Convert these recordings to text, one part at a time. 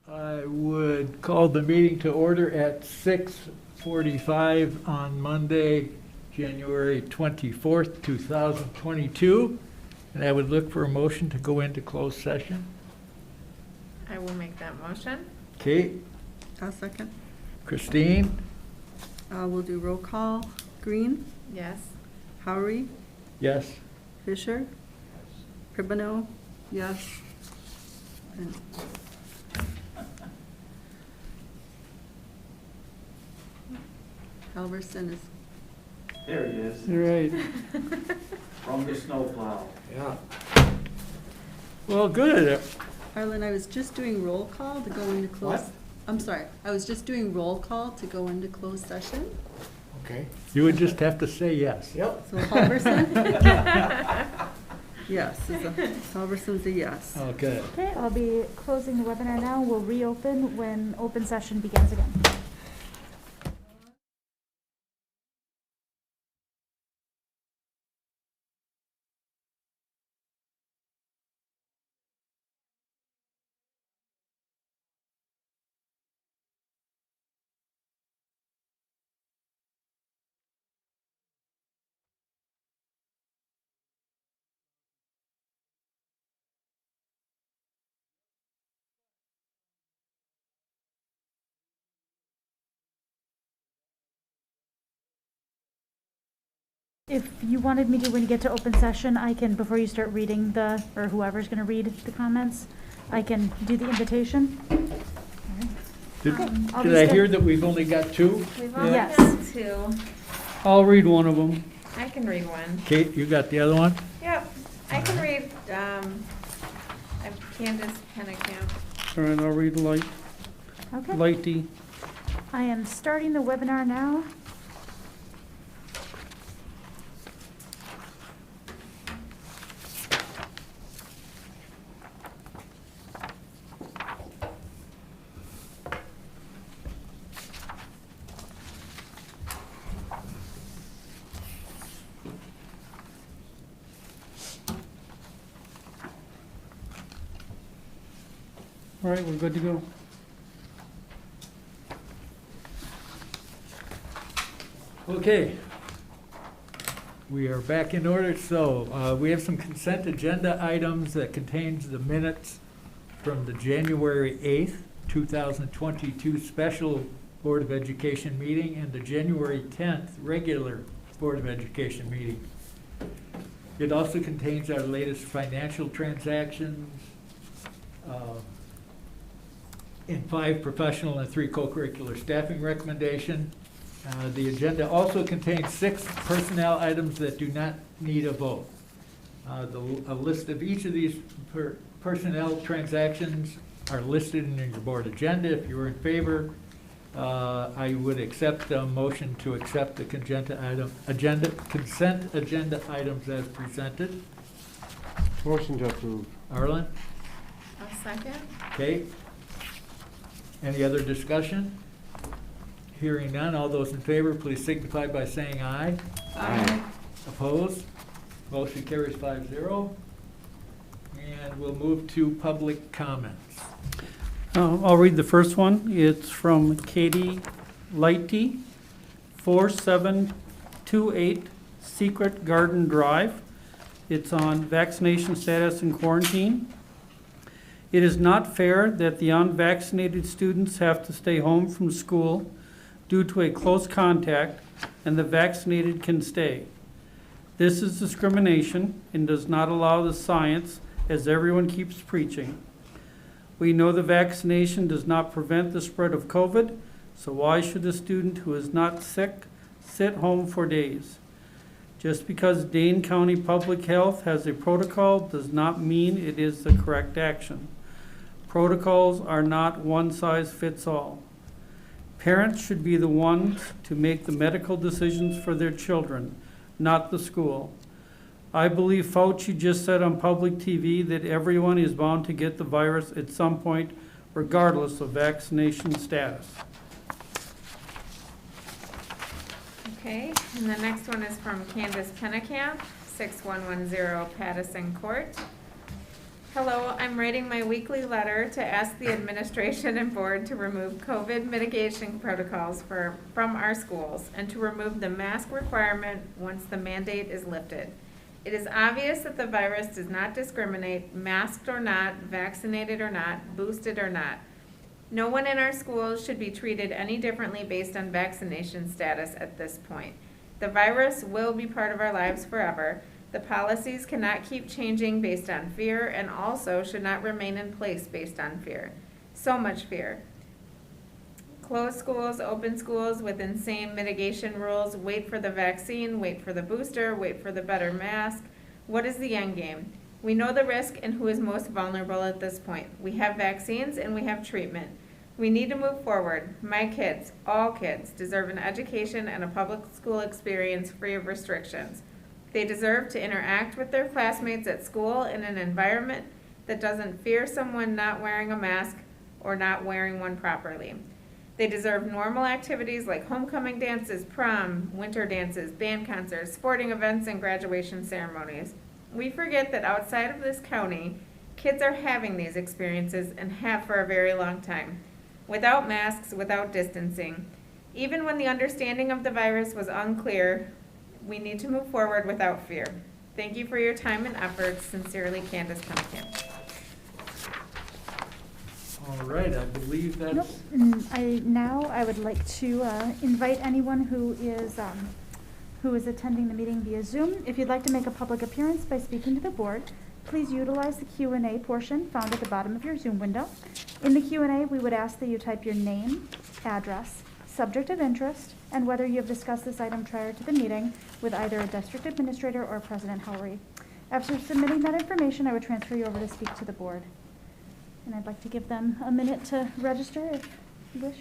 I would call the meeting to order at 6:45 on Monday, January 24th, 2022. And I would look for a motion to go into closed session. I will make that motion. Kate? I'll second. Christine? We'll do roll call. Green, Yes. Howery, Yes. Fisher, Pribano, yes. And Halverson is, There he is, Right. from the snowplow. Yeah. Well, good. Harlan, I was just doing roll call to go into closed. What? I'm sorry, I was just doing roll call to go into closed session. Okay. You would just have to say yes. Yep. So Halverson? Yes, Halverson's a yes. Okay. Okay, I'll be closing the webinar now. We'll reopen when open session begins again. If you wanted me to, when you get to open session, I can, before you start reading or whoever's going to read the comments, I can do the invitation. Did I'll did be I sta- hear that we've only got two? We've only Yes. got two. I'll read one of them. I can read one. Kate, you got the other one? Yep. I can read, Candace Pennicamp. All right, I'll read Okay. Lighty. I am starting the webinar now. All right, we're good to go. Okay. We are back in order. So we have some consent agenda items that contains the minutes from the January 8th, 2022 special Board of Education meeting and the January 10th regular Board of Education meeting. It also contains our latest financial transactions in 5 professional and 3 co-curricular staffing recommendation. The agenda also contains 6 personnel items that do not need a vote. A list of each of these personnel transactions are listed in your board agenda. If you are in favor, I would accept a motion to accept the consent agenda items as presented. Motion to approve. Arlen? I'll second. Kate? Any other discussion? Hearing none, all those in favor, please signify by saying aye. Aye. Opposed? Motion carries 5-0. And we'll move to public comments. I'll read the first one. It's from Katie Lighty, 4728 Secret Garden Drive. It's on vaccination status and quarantine. It is not fair that the unvaccinated students have to stay home from school due to a close contact and the vaccinated can stay. This is discrimination and does not allow the science as everyone keeps preaching. We know the vaccination does not prevent the spread of COVID, so why should a student who is not sick sit home for days? Just because Dane County Public Health has a protocol does not mean it is the correct action. Protocols are not one size fits all. Parents should be the ones to make the medical decisions for their children, not the school. I believe Fauci just said on public TV that everyone is bound to get the virus at some point, regardless of vaccination status. Okay, and the next one is from Candace Pennicamp, 6110 Pattison Court. Hello, I'm writing my weekly letter to ask the administration and board to remove COVID mitigation protocols from our schools and to remove the mask requirement once the mandate is lifted. It is obvious that the virus does not discriminate, masked or not, vaccinated or not, boosted or not. No one in our schools should be treated any differently based on vaccination status at this point. The virus will be part of our lives forever. The policies cannot keep changing based on fear and also should not remain in place based on fear. So much fear. Close schools, open schools with insane mitigation rules, wait for the vaccine, wait for the booster, wait for the better mask. What is the end game? We know the risk and who is most vulnerable at this point. We have vaccines and we have treatment. We need to move forward. My kids, all kids, deserve an education and a public school experience free of restrictions. They deserve to interact with their classmates at school in an environment that doesn't fear someone not wearing a mask or not wearing one properly. They deserve normal activities like homecoming dances, prom, winter dances, band concerts, sporting events, and graduation ceremonies. We forget that outside of this county, kids are having these experiences and have for a very long time, without masks, without distancing. Even when the understanding of the virus was unclear, we need to move forward without fear. Thank you for your time and efforts. Sincerely, Candace Pumpkin. All right, I believe Nope. that's, I would like to invite anyone who is attending the meeting via Zoom. If you'd like to make a public appearance by speaking to the board, please utilize the Q&A portion found at the bottom of your Zoom window. In the Q&A, we would ask that you type your name, address, subject of interest, and whether you have discussed this item prior to the meeting with either a district administrator or President Howry. After submitting that information, I would transfer you over to speak to the board. And I'd like to give them a minute to register if you wish.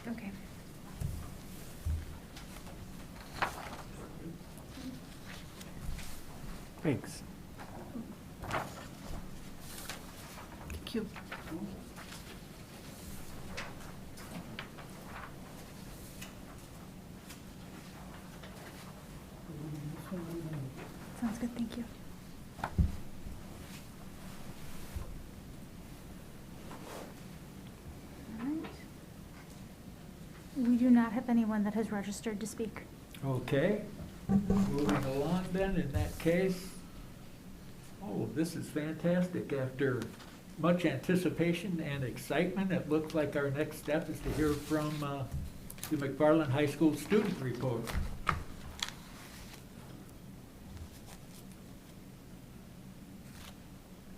Okay. Thanks. Thank you. Sounds good, thank you. All right. We do not have anyone that has registered to speak. okay. Moving along then, in that case. Oh, this is fantastic. After much anticipation and excitement, it looks like our next step is to hear from the McFarland High School student report.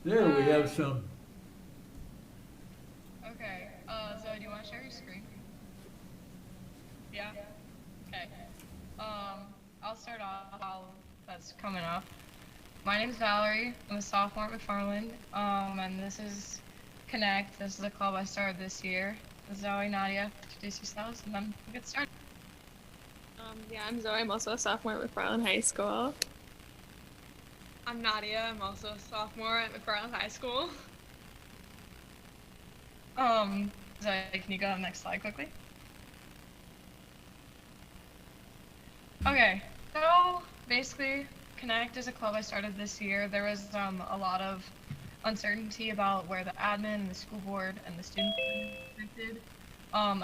There we have some. Okay, Zoe, do you want to share your screen? Yeah? Okay. I'll start off all that's coming up. My name's Valerie. I'm a sophomore at McFarland, and this is Connect. This is a club I started this year. Zoe, Nadia, introduce yourselves, and then we'll get started. Yeah, I'm Zoe. I'm also a sophomore at McFarland High School. I'm Nadia. I'm also a sophomore at McFarland High School. Zoe, can you go to the next slide quickly? Okay, so basically, Connect is a club I started this year. There was a lot of uncertainty about where the admin and the school board and the students were affected,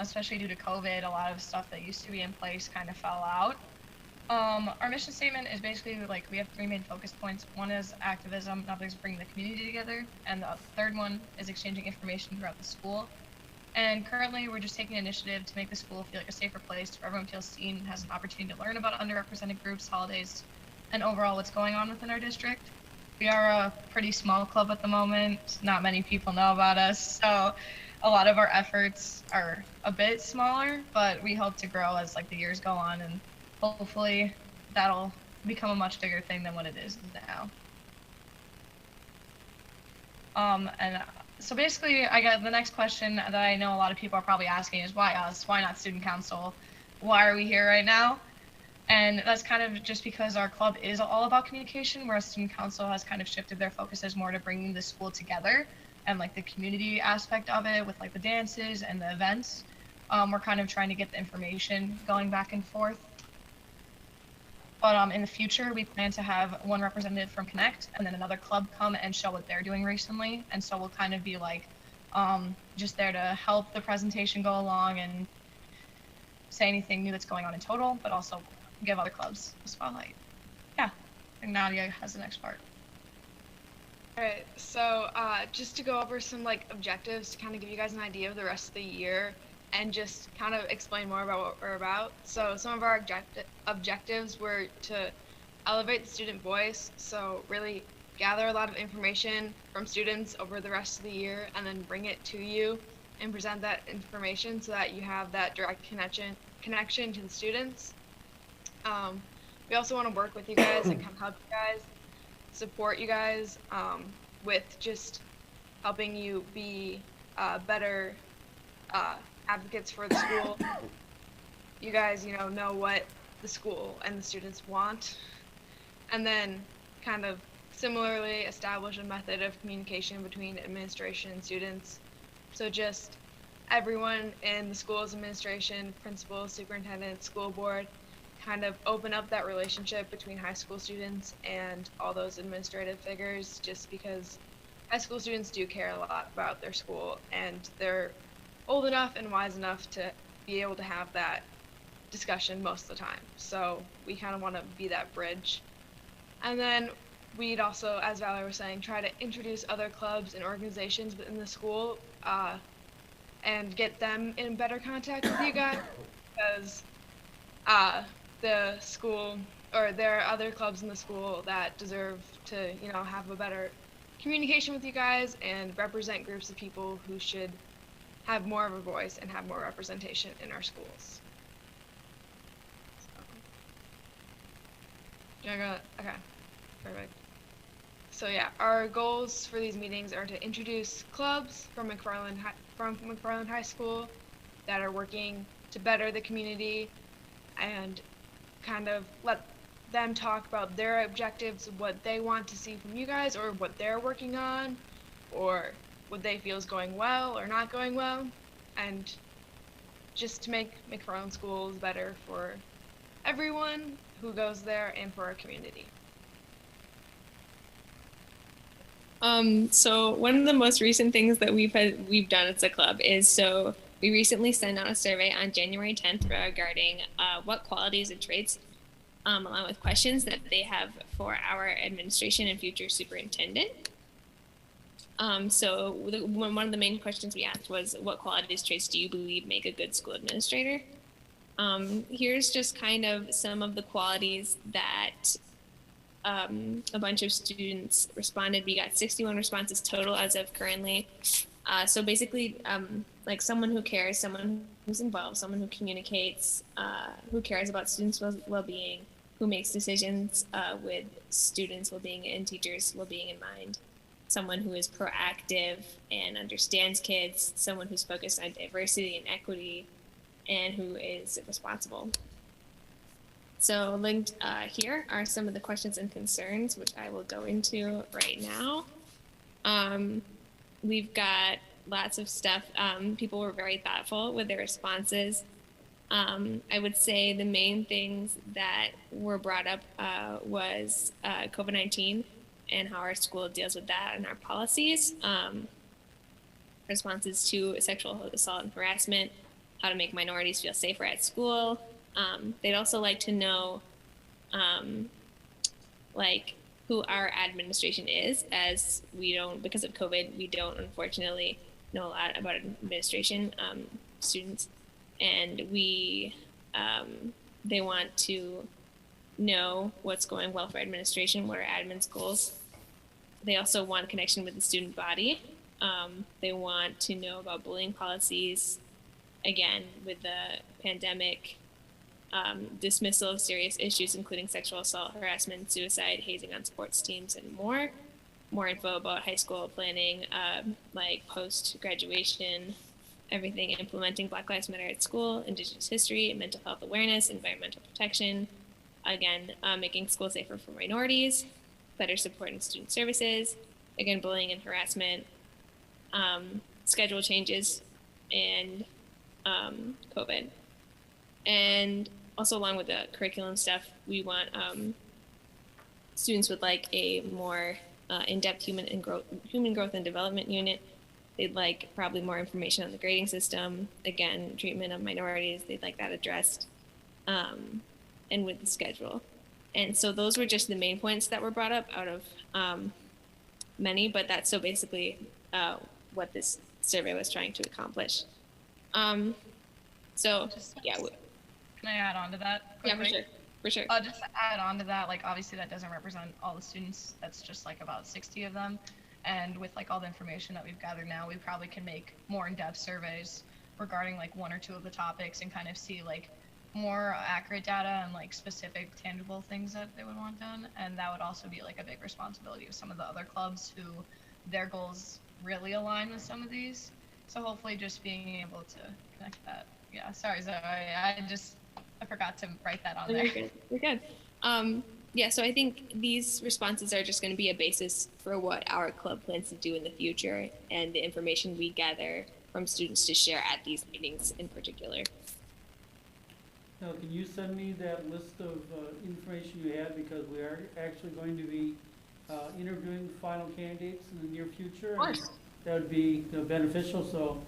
especially due to COVID. A lot of stuff that used to be in place kind of fell out. Our mission statement is basically like we have 3 main focus points. One is activism, another is bringing the community together, and the third one is exchanging information throughout the school. And currently, we're just taking initiative to make the school feel like a safer place where everyone feels seen and has an opportunity to learn about underrepresented groups, holidays, and overall what's going on within our district. We are a pretty small club at the moment. Not many people know about us, so a lot of our efforts are a bit smaller, but we hope to grow as like the years go on, and hopefully that'll become a much bigger thing than what it is now. So basically, I got the next question that I know a lot of people are probably asking is why us? Why not student council? Why are we here right now? And that's kind of just because our club is all about communication, whereas student council has kind of shifted their focuses more to bringing the school together and like the community aspect of it with like the dances and the events. We're kind of trying to get the information going back and forth. But in the future, we plan to have one representative from Connect and then another club come and show what they're doing recently. And so we'll kind of be like just there to help the presentation go along and say anything new that's going on in total, but also give other clubs a spotlight. Yeah, I think Nadia has the next part. Alright, so just to go over some like objectives to kind of give you guys an idea of the rest of the year and just kind of explain more about what we're about. So some of our objectives were to elevate the student voice, so really gather a lot of information from students over the rest of the year and then bring it to you and present that information so that you have that direct connection to the students. We also want to work with you guys and kind of help you guys, support you guys with just helping you be better advocates for the school. You guys, know what the school and the students want, and then kind of similarly establish a method of communication between administration and students. So just everyone in the school's administration, principals, superintendent, school board, kind of open up that relationship between high school students and all those administrative figures, just because high school students do care a lot about their school and they're old enough and wise enough to be able to have that discussion most of the time. So we kind of want to be that bridge. And then we'd also, as Valerie was saying, try to introduce other clubs and organizations within the school and get them in better contact with you guys, because the school, or there are other clubs in the school that deserve to, have a better communication with you guys and represent groups of people who should have more of a voice and have more representation in our schools. So, okay, perfect. So yeah, our goals for these meetings are to introduce clubs from McFarland High School that are working to better the community and kind of let them talk about their objectives, what they want to see from you guys, or what they're working on, or what they feel is going well or not going well, and just to make McFarland schools better for everyone who goes there and for our community. So one of the most recent things that we've done as a club is, so we recently sent out a survey on January 10th regarding what qualities and traits, along with questions that they have for our administration and future superintendent. So one of the main questions we asked was, what qualities, traits do you believe make a good school administrator? Here's just kind of some of the qualities that a bunch of students responded. We got 61 responses total as of currently. So basically, like someone who cares, someone who's involved, someone who communicates, who cares about students' well-being, who makes decisions with students' well-being and teachers' well-being in mind, someone who is proactive and understands kids, someone who's focused on diversity and equity, and who is responsible. So linked here are some of the questions and concerns, which I will go into right now. We've got lots of stuff. People were very thoughtful with their responses. I would say the main things that were brought up was COVID-19 and how our school deals with that and our policies. Responses to sexual assault and harassment, how to make minorities feel safer at school. They'd also like to know like who our administration is, as we don't, because of COVID, we don't unfortunately know a lot about administration students, and we they want to know what's going well for administration, what are admin's goals. They also want connection with the student body. They want to know about bullying policies, again, with the pandemic, dismissal of serious issues, including sexual assault, harassment, suicide, hazing on sports teams, and more. More info about high school planning, like post-graduation, everything implementing Black Lives Matter at school, Indigenous history, mental health awareness, environmental protection, again, making school safer for minorities, better supporting student services, again, bullying and harassment, schedule changes, and COVID. And also along with the curriculum stuff, we want students would like a more in-depth human growth and development unit. They'd like probably more information on the grading system, again, treatment of minorities, they'd like that addressed, and with the schedule. And so those were just the main points that were brought up out of many, but that's so basically what this survey was trying to accomplish. So, yeah. Can I add on to that? Yeah, for quickly? sure, for sure. Just to add on to that, like obviously that doesn't represent all the students. That's just like about 60 of them. And with like all the information that we've gathered now, we probably can make more in-depth surveys regarding like one or two of the topics and kind of see like more accurate data and like specific tangible things that they would want done. And that would also be like a big responsibility of some of the other clubs who their goals really align with some of these. So hopefully just being able to connect that. Yeah, sorry Zoe, I forgot to write that on there. You're good. Yeah, so I think these responses are just going to be a basis for what our club plans to do in the future and the information we gather from students to share at these meetings in particular. Now, can you send me that list of information you had, because we are actually going to be interviewing final candidates in the near future? Of course. That would be beneficial, so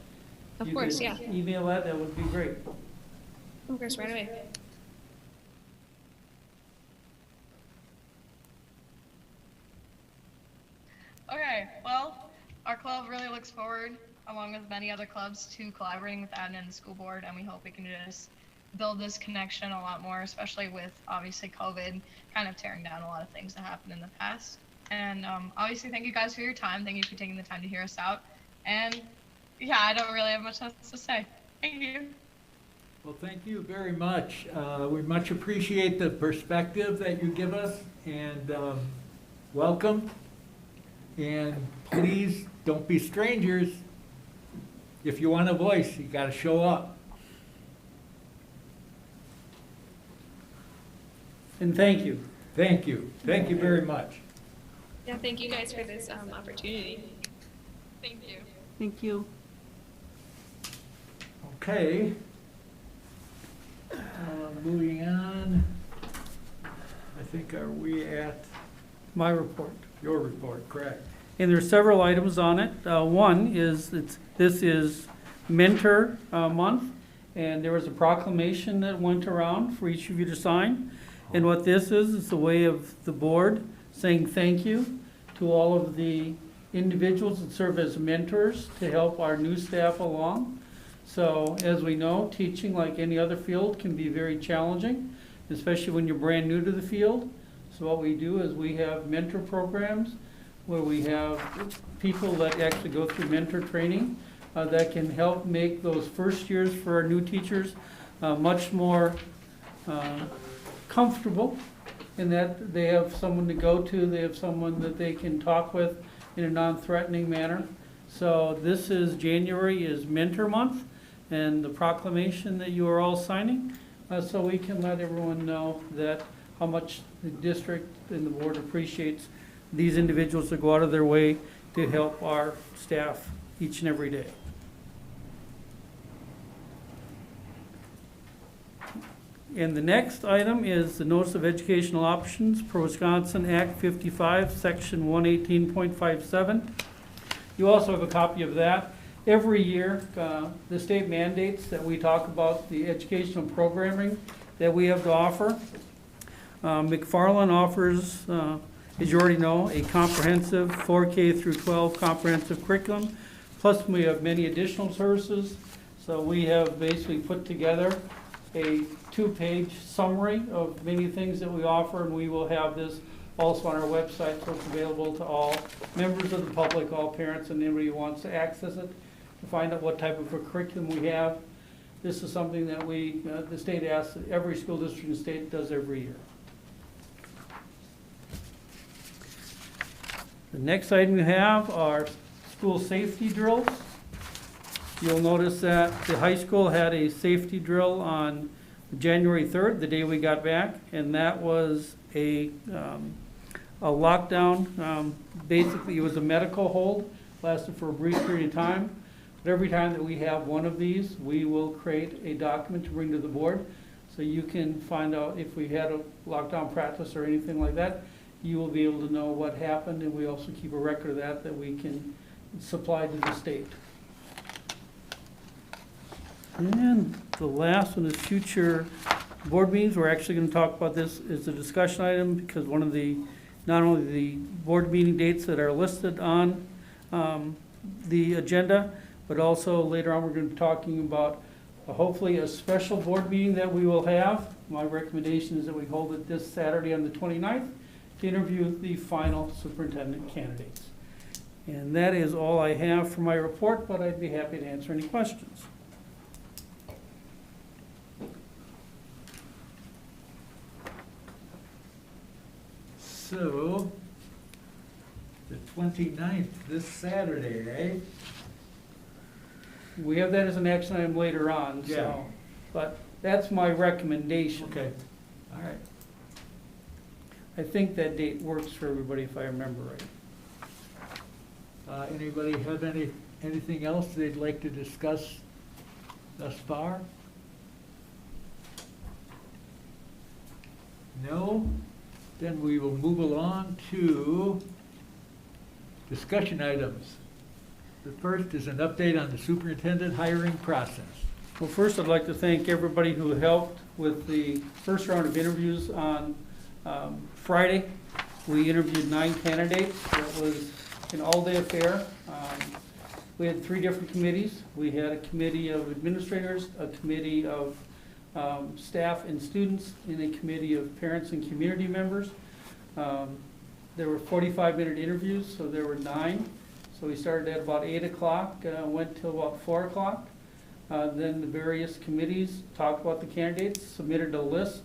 Of course, yeah. Email that would be great. Of course, right away. Okay, well, our club really looks forward, along with many other clubs, to collaborating with admin and the school board, and we hope we can just build this connection a lot more, especially with obviously COVID kind of tearing down a lot of things that happened in the past. And obviously, thank you guys for your time. Thank you for taking the time to hear us out. And yeah, I don't really have much else to say. Thank you. Well, thank you very much. We much appreciate the perspective that you give us, and welcome. And please don't be strangers. If you want a voice, you got to show up. And thank you. Thank you. Thank you very much. Yeah, thank you guys for this opportunity. Thank you. Thank you. Okay. Moving on. I think, are we at My report. your report, correct? And there's several items on it. One is, this is Mentor Month, and there was a proclamation that went around for each of you to sign. And what this is a way of the board saying thank you to all of the individuals that serve as mentors to help our new staff along. So as we know, teaching, like any other field, can be very challenging, especially when you're brand new to the field. So what we do is we have mentor programs where we have people that actually go through mentor training that can help make those first years for our new teachers much more comfortable, in that they have someone to go to, they have someone that they can talk with in a non-threatening manner. So this is, January is Mentor Month, and the proclamation that you are all signing, so we can let everyone know that how much the district and the board appreciates these individuals that go out of their way to help our staff each and every day. And the next item is the Notice of Educational Options per Wisconsin Act 55, Section 118.57. You also have a copy of that. Every year, the state mandates that we talk about the educational programming that we have to offer. McFarland offers, as you already know, a comprehensive 4K through 12 comprehensive curriculum, plus we have many additional services. So we have basically put together a 2-page summary of many things that we offer, and we will have this also on our website, so it's available to all members of the public, all parents, and anybody who wants to access it to find out what type of a curriculum we have. This is something that we, the state asks that every school district in the state does every year. The next item you have are school safety drills. You'll notice that the high school had a safety drill on January 3rd, the day we got back, and that was a lockdown. Basically, it was a medical hold, lasted for a brief period of time. But every time that we have one of these, we will create a document to bring to the board. So you can find out if we had a lockdown practice or anything like that. You will be able to know what happened, and we also keep a record of that we can supply to the state. And the last one is future board meetings. We're actually going to talk about this as a discussion item because one of the, not only the board meeting dates that are listed on the agenda, but also later on we're going to be talking about hopefully a special board meeting that we will have. My recommendation is that we hold it this Saturday on the 29th to interview the final superintendent candidates. And that is all I have for my report, but I'd be happy to answer any questions. So, the 29th, this Saturday, right? We have that as an action item later on, Yeah. so, but that's my recommendation. Okay, all right. I think that date works for everybody if I remember right. Anybody have anything else they'd like to discuss thus far? No? Then we will move along to discussion items. The first is an update on the superintendent hiring process. Well, first I'd like to thank everybody who helped with the first round of interviews on Friday. We interviewed 9 candidates. That was an all-day affair. We had 3 different committees. We had a committee of administrators, a committee of staff and students, and a committee of parents and community members. There were 45-minute interviews, so there were 9. So we started at about 8 o'clock, went till about 4 o'clock. Then the various committees talked about the candidates, submitted a list,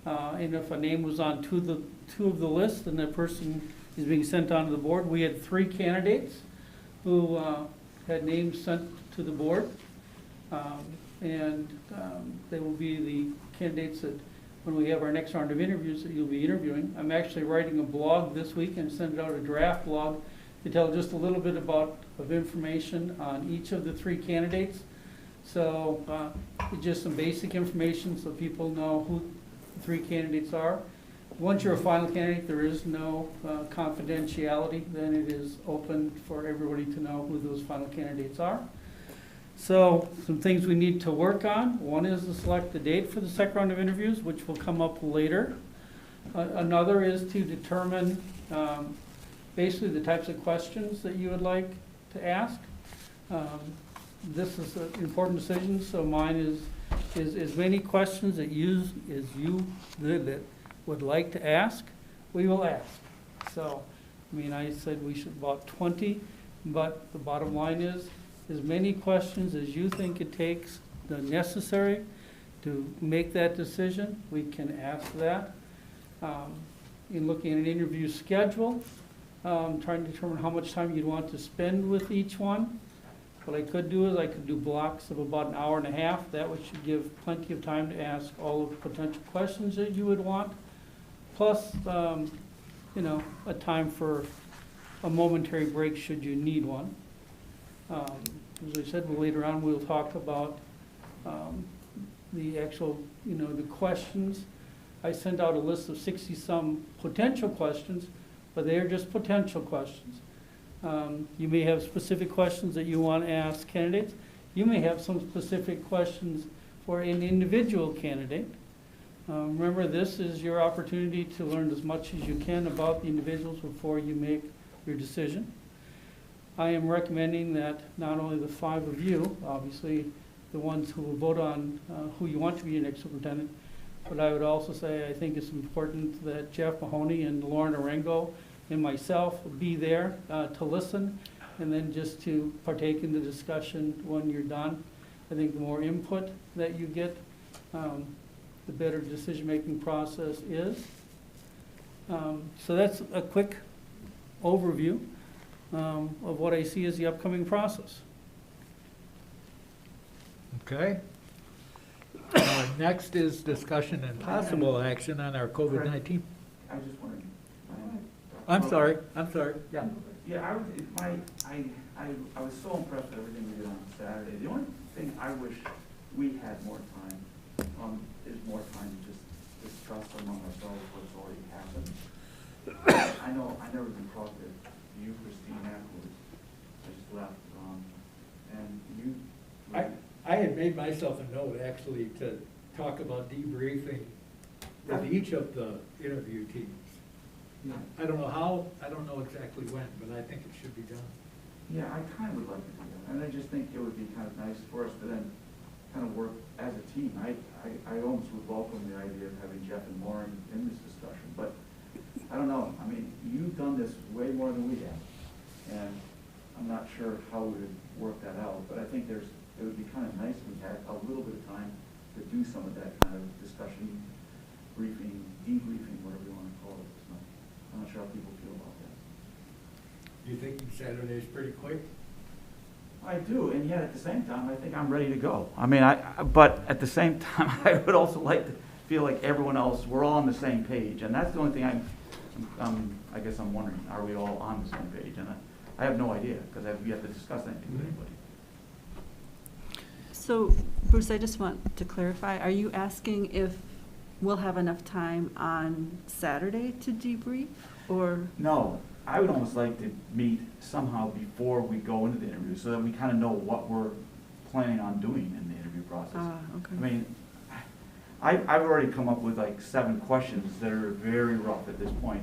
and if a name was on two of the lists, then that person is being sent on to the board. We had 3 candidates who had names sent to the board, and they will be the candidates that, when we have our next round of interviews, that you'll be interviewing. I'm actually writing a blog this week and send out a draft blog to tell just a little bit of information on each of the 3 candidates. So just some basic information so people know who the 3 candidates are. Once you're a final candidate, there is no confidentiality. Then it is open for everybody to know who those final candidates are. So some things we need to work on. One is to select the date for the second round of interviews, which will come up later. Another is to determine basically the types of questions that you would like to ask. This is an important decision, so mine is as many questions that you that would like to ask, we will ask. So, I mean, I said we should about 20, but the bottom line is as many questions as you think it takes, the necessary to make that decision, we can ask that. In looking at an interview schedule, trying to determine how much time you'd want to spend with each one. What I could do is I could do blocks of about an hour and a half. That should give plenty of time to ask all of the potential questions that you would want. Plus, you know, a time for a momentary break should you need one. As I said, later on we'll talk about the actual, you know, the questions. I sent out a list of 60-some potential questions, but they are just potential questions. You may have specific questions that you want to ask candidates. You may have some specific questions for an individual candidate. Remember, this is your opportunity to learn as much as you can about the individuals before you make your decision. I am recommending that not only the 5 of you, obviously the ones who will vote on who you want to be your next superintendent, but I would also say I think it's important that Jeff Mahoney and Lauren Arango and myself be there to listen and then just to partake in the discussion when you're done. I think the more input that you get, the better decision-making process is. So that's a quick overview of what I see as the upcoming process. Okay. Next is discussion and possible action on our COVID-19. I just wanted, I'm sorry, yeah. yeah, I was so impressed with everything we did on Saturday. The only thing I wish we had more time, is more time to just discuss among ourselves what's already happened. I know, I never even talked to you, Christine, afterwards. I just left, and you. I had made myself a note, actually, to talk about debriefing with each of the interview teams. Yeah. I don't know how, I don't know exactly when, but I think it should be done. Yeah, I kind of would like to do that, and I just think it would be kind of nice for us to then kind of work as a team. I almost would welcome the idea of having Jeff and Lauren in this discussion, but I don't know. I mean, you've done this way more than we have, and I'm not sure how we would work that out, but I think it would be kind of nice if we had a little bit of time to do some of that kind of discussion, briefing, debriefing, whatever you want to call it. So I'm not sure how people feel about that. You think Saturday's pretty quick? I do, and yet at the same time, I think I'm ready to go. I mean, but at the same time, I would also like to feel like everyone else, we're all on the same page, and that's the only thing I guess I'm wondering, are we all on the same page? And I have no idea, because I've yet to discuss anything with anybody. So, Bruce, I just want to clarify, are you asking if we'll have enough time on Saturday to debrief, or? No, I would almost like to meet somehow before we go into the interview, so that we kind of know what we're planning on doing in the interview process. Okay. I mean, I've already come up with like 7 questions that are very rough at this point.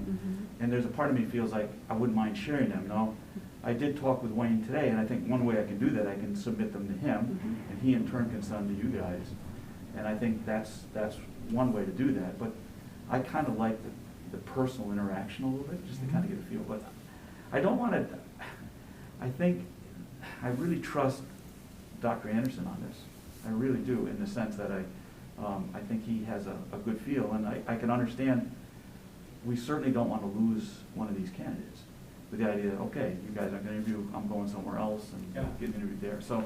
And there's a part of me feels like I wouldn't mind sharing them. No, I did talk with Wayne today, and I think one way I can do that, I can submit them to him, and he in turn can send them to you guys. And I think that's one way to do that. But I kind of like the personal interaction a little bit, just to kind of get a feel. But I don't want to, I really trust Dr. Anderson on this. I really do, in the sense that I think he has a good feel, and I can understand we certainly don't want to lose one of these candidates with the idea that, okay, you guys aren't going to interview, I'm going somewhere else and getting interviewed there. So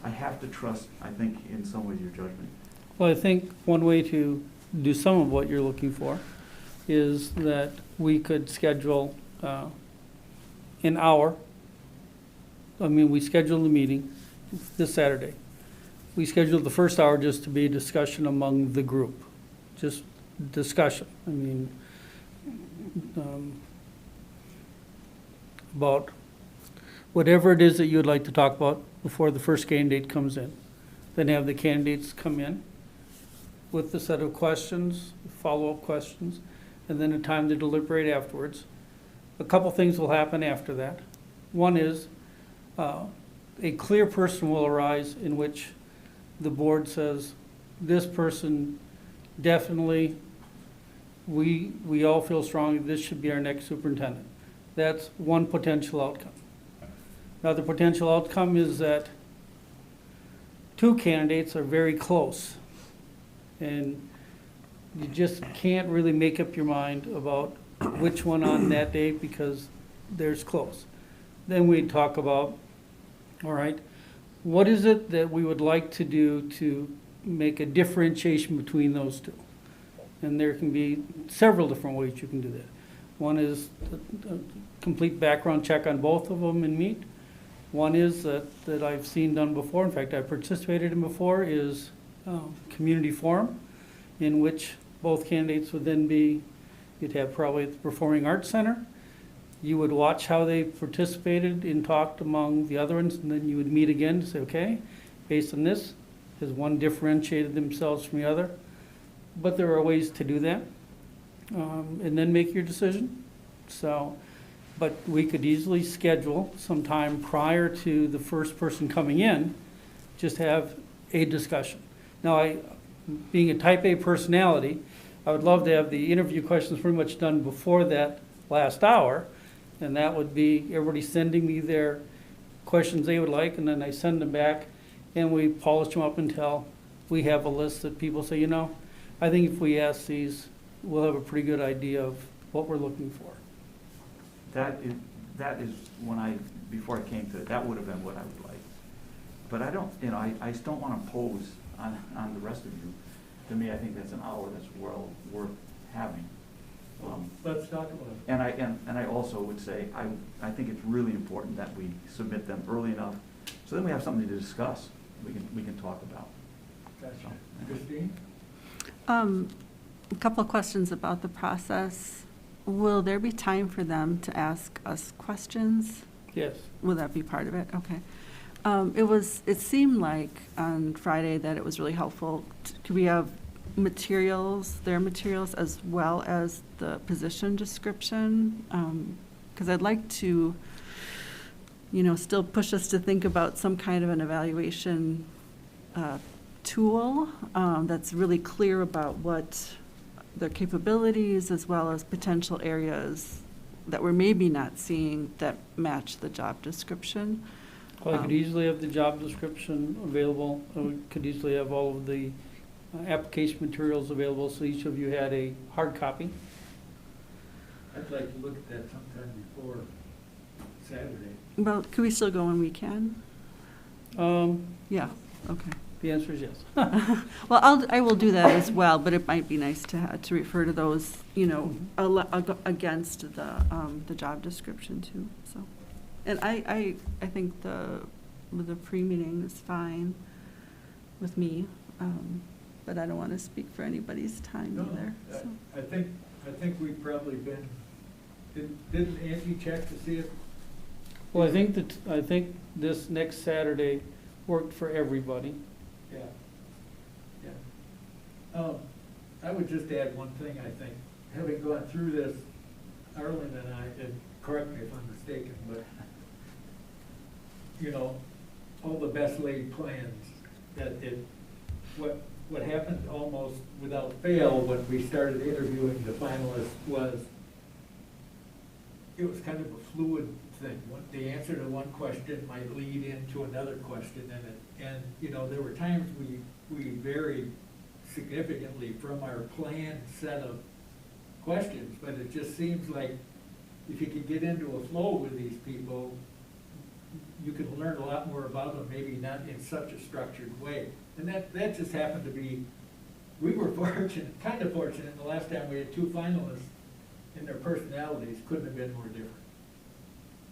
I have to trust, I think, in some ways, your judgment. Well, I think one way to do some of what you're looking for is that we could schedule an hour. I mean, we scheduled the meeting this Saturday. We scheduled the first hour just to be a discussion among the group, just discussion. I mean, about whatever it is that you'd like to talk about before the first candidate comes in. Then have the candidates come in with a set of questions, follow-up questions, and then a time to deliberate afterwards. A couple things will happen after that. One is a clear person will arise in which the board says, this person definitely, we all feel strongly this should be our next superintendent. That's one potential outcome. Another potential outcome is that 2 candidates are very close, and you just can't really make up your mind about which one on that day because there's close. Then we talk about, all right, what is it that we would like to do to make a differentiation between those 2? And there can be several different ways you can do that. One is a complete background check on both of them and meet. One is that I've seen done before, in fact, I participated in before, is community forum, in which both candidates would then be, you'd have probably at the Performing Arts Center. You would watch how they participated and talked among the other ones, and then you would meet again to say, okay, based on this, has one differentiated themselves from the other? But there are ways to do that, and then make your decision. So, but we could easily schedule some time prior to the first person coming in, just have a discussion. Now, being a type A personality, I would love to have the interview questions pretty much done before that last hour, and that would be everybody sending me their questions they would like, and then I send them back, and we polish them up until we have a list that people say, you know, I think if we ask these, we'll have a pretty good idea of what we're looking for. That is when before I came to it, that would have been what I would like. But I don't, I just don't want to impose on the rest of you, to me, I think that's an hour that's well worth having. Let's talk about it. And I also would say, I think it's really important that we submit them early enough, so then we have something to discuss, we can talk about. Gotcha. So, Christine? A couple of questions about the process. Will there be time for them to ask us questions? Yes. Will that be part of it? Okay. It seemed like on Friday that it was really helpful. Could we have their materials, as well as the position description? Because I'd like to, still push us to think about some kind of an evaluation tool that's really clear about what their capabilities, as well as potential areas that we're maybe not seeing that match the job description. Well, I could easily have the job description available. We could easily have all of the application materials available, so each of you had a hard copy. I'd like to look at that sometime before Saturday. Well, could we still go when we can? Yeah, okay. The answer is yes. Well, I will do that as well, but it might be nice to refer to those, against the job description too, so. And I think the pre-meeting is fine with me, but I don't want to speak for anybody's time No, either, so. I think we've probably been, didn't Angie check to see if? Well, I think this next Saturday worked for everybody. Yeah. Yeah. I would just add one thing, I think. Having gone through this, Arlen and I, and correct me if I'm mistaken, but, all the best laid plans, what happened almost without fail when we started interviewing the finalists was, it was kind of a fluid thing. The answer to one question might lead into another question, and there were times we varied significantly from our planned set of questions, but it just seems like if you could get into a flow with these people, you can learn a lot more about them, maybe not in such a structured way. And that just happened to be, we were kind of fortunate, the last time we had two finalists, and their personalities couldn't have been more different.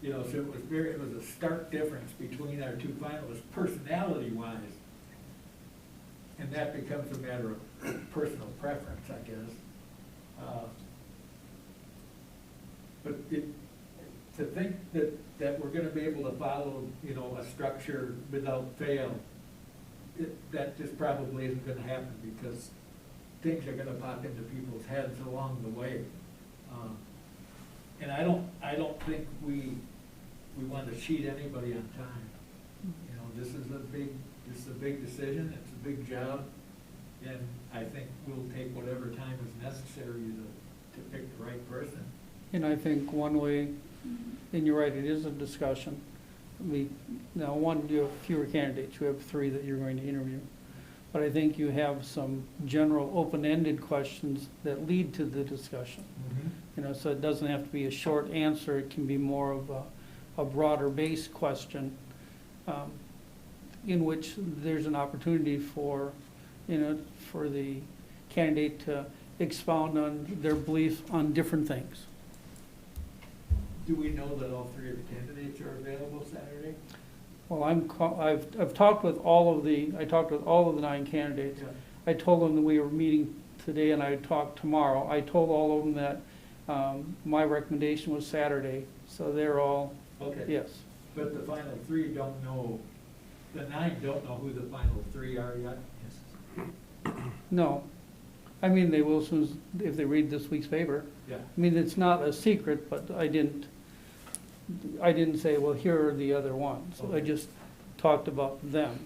So it was a stark difference between our two finalists, personality-wise. And that becomes a matter of personal preference, I guess. But to think that we're gonna be able to follow, a structure without fail, that just probably isn't gonna happen, because things are gonna pop into people's heads along the way. And I don't think we want to cheat anybody on time. This is a big decision, it's a big job, and I think we'll take whatever time is necessary to pick the right person. And I think one way, and you're right, it is a discussion. You have fewer candidates, you have 3 that you're going to interview. But I think you have some general open-ended questions that lead to the discussion. So it doesn't have to be a short answer, it can be more of a broader base question, in which there's an opportunity for the candidate to expound on their beliefs on different things. Do we know that all 3 of the candidates are available Saturday? Well, I've talked with all of the 9 candidates. Yeah. I told them that we were meeting today and I would talk tomorrow. I told all of them that my recommendation was Saturday, so they're all, Okay. yes. But the final 3 don't know, the 9 don't know who the final 3 are yet? No. I mean, they will as soon as, if they read this week's paper. Yeah. I mean, it's not a secret, but I didn't say, well, here are the other ones. I Okay. just talked about them.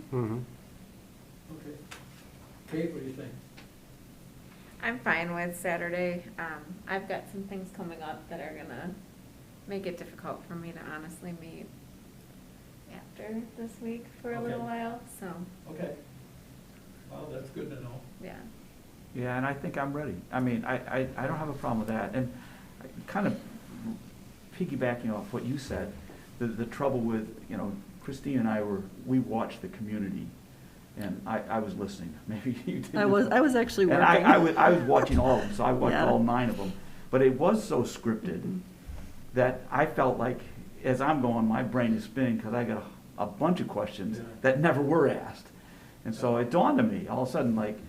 Okay. Kate, what do you think? I'm fine with Saturday. I've got some things coming up that are gonna make it difficult for me to honestly meet after this week for a little Okay. while, so, Okay. Well, that's good to know. yeah. Yeah, and I think I'm ready. I mean, I don't have a problem with that. And kind of piggybacking off what you said, the trouble with, Christine and I we watched the community And I was listening, maybe you didn't. I was actually And working. I was watching all of them, so I watched Yeah. all 9 of them. But it was so scripted that I felt like, as I'm going, my brain is spinning because I got a bunch of questions that never were asked. And so it dawned on me, all of a sudden, like,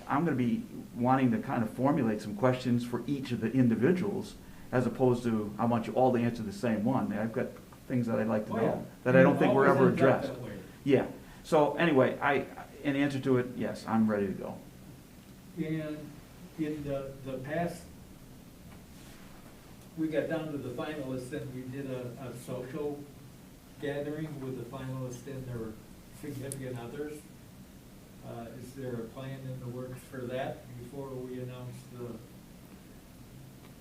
I'm going to be wanting to kind of formulate some questions for each of the individuals, as opposed to I want you all to answer the same one. I've got things that I'd like to Oh, yeah. know that I don't think were Always ever ends up addressed. that way. Yeah. So anyway, in answer to it, yes, I'm ready to go. And in the past, we got down to the finalists and we did a social gathering with the finalists and their significant others. Is there a plan in the works for that before we announce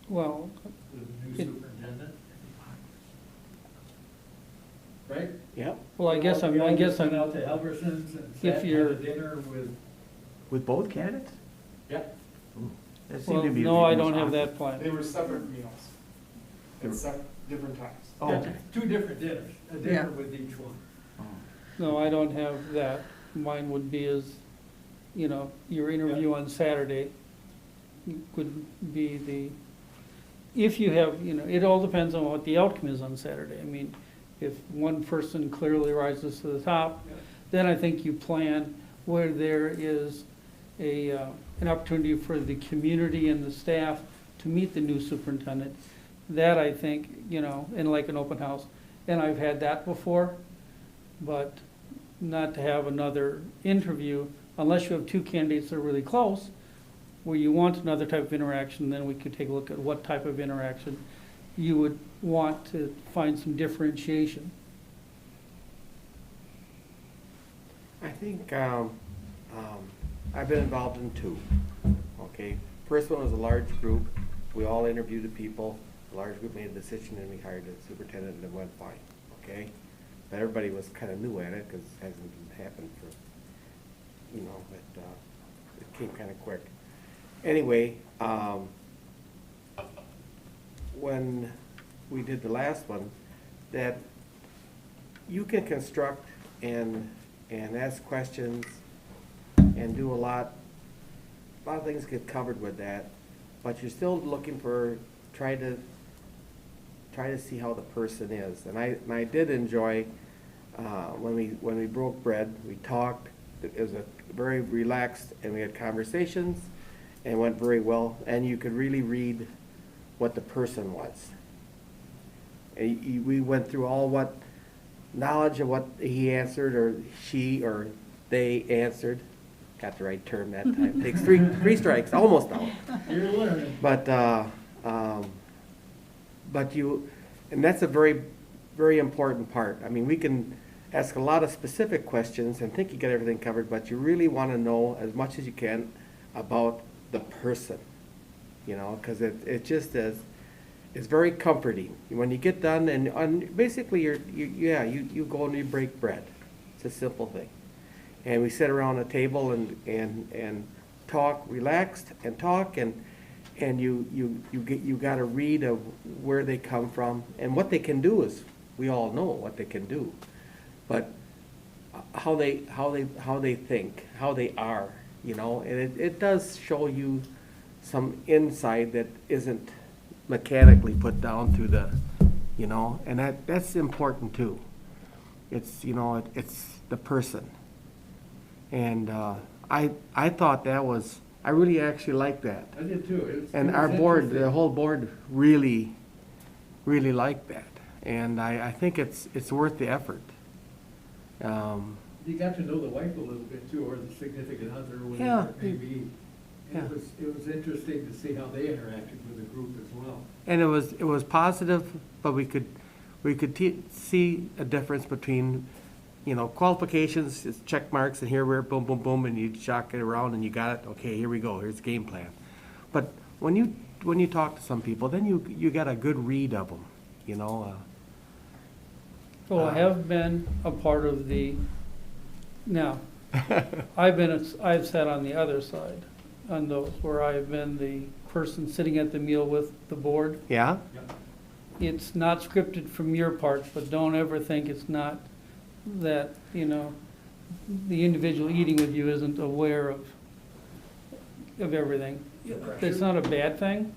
Well, the new It- superintendent? Right? Yep. well, I guess We all just I'm, went out to Alverson's and If sat and you're- had a dinner with, With both candidates? yeah. Ooh, that seemed well, to be no, I the don't most have that awkward. plan. They were separate meals at different times. Oh, Yeah, okay. 2 different dinners, a Yeah. dinner with each one. Oh. No, I don't have that. Mine would be as, your interview on Saturday could be if you have, it all depends on what the outcome is on Saturday. I mean, if one person clearly rises to the top, then I think you plan where there is an opportunity for the community and the staff to meet the new superintendent. That I think, in like an open house, and I've had that before, but not to have another interview unless you have 2 candidates that are really close, where you want another type of interaction, then we could take a look at what type of interaction you would want to find some differentiation. I think I've been involved in 2. Okay, first one was a large group. We all interviewed the people. The large group made a decision, and we hired a superintendent, and it went fine. Okay, but everybody was kind of new at it because it hasn't happened for, but it came kind of quick. Anyway, when we did the last one, that you can construct and ask questions and do a lot of things get covered with that, but you're still looking for, try to see how the person is. And I did enjoy, when we broke bread, we talked, it was a very relaxed, and we had conversations, and it went very well, and you could really read what the person was. And we went through all what knowledge of what he answered, or she, or they answered. Got the right term that time. Takes three strikes, almost out. You're learning. But and that's a very, very important part. I mean, we can ask a lot of specific questions and think you get everything covered, but you really want to know as much as you can about the person, because it just is, it's very comforting. When you get done, and basically you go and you break bread. It's a simple thing. And we sit around a table and talk, relaxed, and talk, and you got to read of where they come from, and what they can do is, we all know what they can do, but how they think, how they are, and it does show you some insight that isn't mechanically put down to the, and that's important too. It's it's the person. And I thought that was, I really actually liked that. I did too. And our board, the whole board really liked that. And I think it's worth the effort. You got to know the wife a little bit too, or the significant other, Yeah. whatever it may be. Yeah. It was interesting to see how they interacted with the group as well. And it was positive, but we could see a difference between, qualifications, it's check marks, and here we're boom, boom, boom, and you shock it around and you got it. Okay, here we go. Here's the game plan. But when you talk to some people, then you get a good read of them. So I have been a part of now, I've sat on the other side, on those where I've been the person sitting at the meal with the board. Yeah. It's not scripted from your part, but don't ever think it's not that, the individual eating with you isn't aware of everything. It's not a bad thing,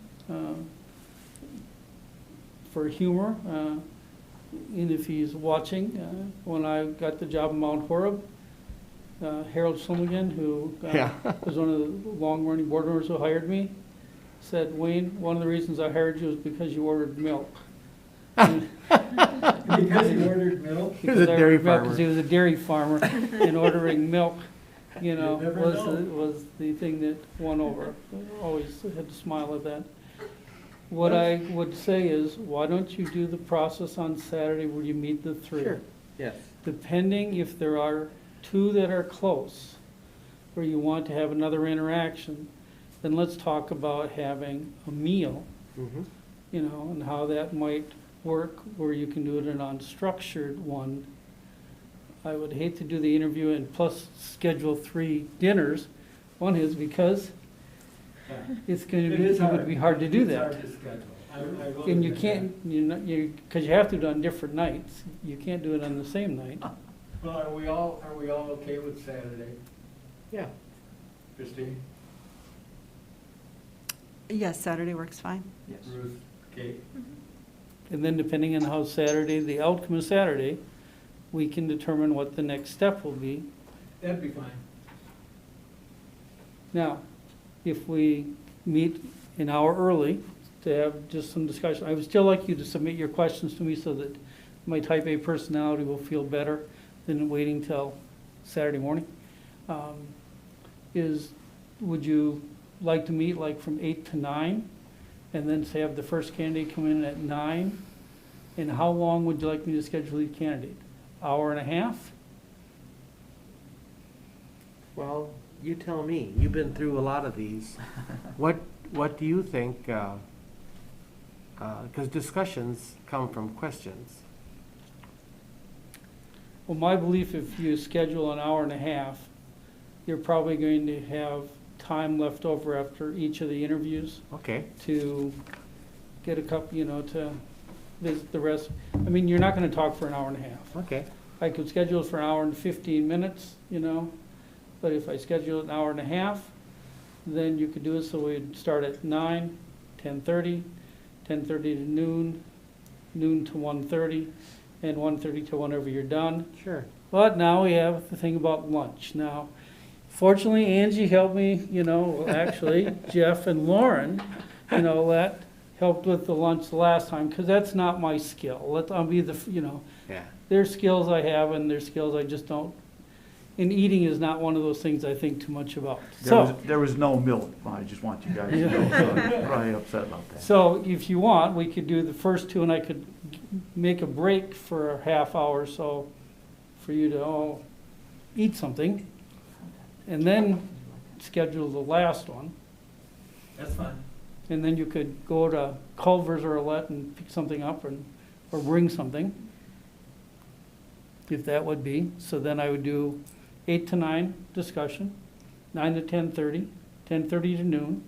for humor, and if he's watching, when I got the job in Mount Horeb, Harold Schlumingen, who was one of the long-running board members who hired me, said, "Wayne, one of the reasons I hired you is because you ordered milk." Because he ordered milk? He was a dairy farmer. Because he was a dairy farmer, and ordering milk, you know, You never know. was the thing that won over. Always had to smile at that. What I would say is, why don't you do the process on Saturday where you meet the three? Sure, yes. Depending if there are two that are close, where you want to have another interaction, then let's talk about having a meal, Mhm. you know, and how that might work, where you can do it in an unstructured one. I would hate to do the interview and plus schedule 3 dinners. One is because it's going to be, it would be hard to do that. It's hard to schedule. I will And you admit can't, because you have to do it on different nights. You can't do it on the same night. that. Well, are we all okay with Saturday, Yeah. Christine, Yes, Saturday works fine. Yes. Ruth, Kate? And then depending on how Saturday, the outcome of Saturday, we can determine what the next step will be. That'd be fine. Now, if we meet an hour early to have just some discussion, I would still like you to submit your questions to me so that my type A personality will feel better than waiting till Saturday morning. Would you like to meet like from 8 to 9? And then say have the first candidate come in at 9? And how long would you like me to schedule each candidate? Hour and a half? Well, you tell me. You've been through a lot of these. What do you think? Because discussions come from questions. Well, my belief, if you schedule an hour and a half, you're probably going to have time left over after each of the interviews Okay. to get a couple, you know, to visit the rest. I mean, you're not going to talk for an hour and a half. Okay. I could schedule it for an hour and 15 minutes, you know, but if I schedule it an hour and a half, then you could do it so we'd start at 9, 10:30, 10:30 to noon, noon to 1:30, and 1:30 to whenever you're done. Sure. But now we have the thing about lunch. Now, fortunately, Angie helped me, you know, actually, Jeff and Lauren, you know, that helped with the lunch the last time, because that's not my skill. I'll be the, you know, Yeah. there's skills I have and there's skills I just don't. And eating is not one of those things I think too much about. There was no milk. I just want you guys to know, so I'm probably upset about that. So if you want, we could do the first 2 and I could make a break for a half hour or so for you to all eat something. And then schedule the last one. That's fine. And then you could go to Culver's or Alette and pick something up or bring something, if that would be. So then I would do 8 to 9 discussion, 9 to 10:30, 10:30 to noon,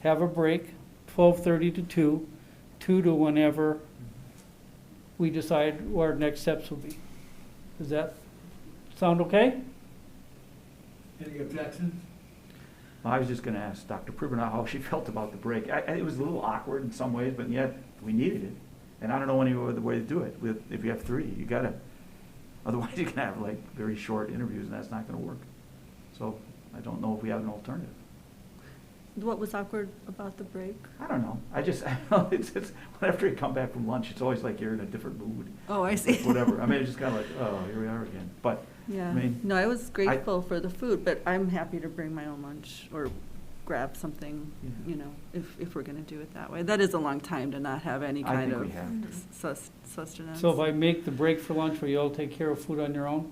have a break, 12:30 to 2, 2 to whenever we decide what our next steps will be. Does that sound okay? Any objections? I was just gonna ask Dr. Pribernau how she felt about the break. It was a little awkward in some ways, but yet we needed it. And I don't know any other way to do it. If you have 3, you gotta, otherwise you can have like very short interviews and that's not gonna work. So I don't know if we have an alternative. What was awkward about the break? I don't know. It's after you come back from lunch, it's always like you're in a different mood. Oh, I see. Whatever. I mean, it's just kind of like, oh, here we are again. But Yeah. I mean, No, I was grateful for the food, but I'm happy to bring my own lunch or grab something, Yeah. you know, if we're gonna do it that way. That is a long time to not have any I kind think of we have to. sustenance. So if I make the break for lunch, will you all take care of food on your own?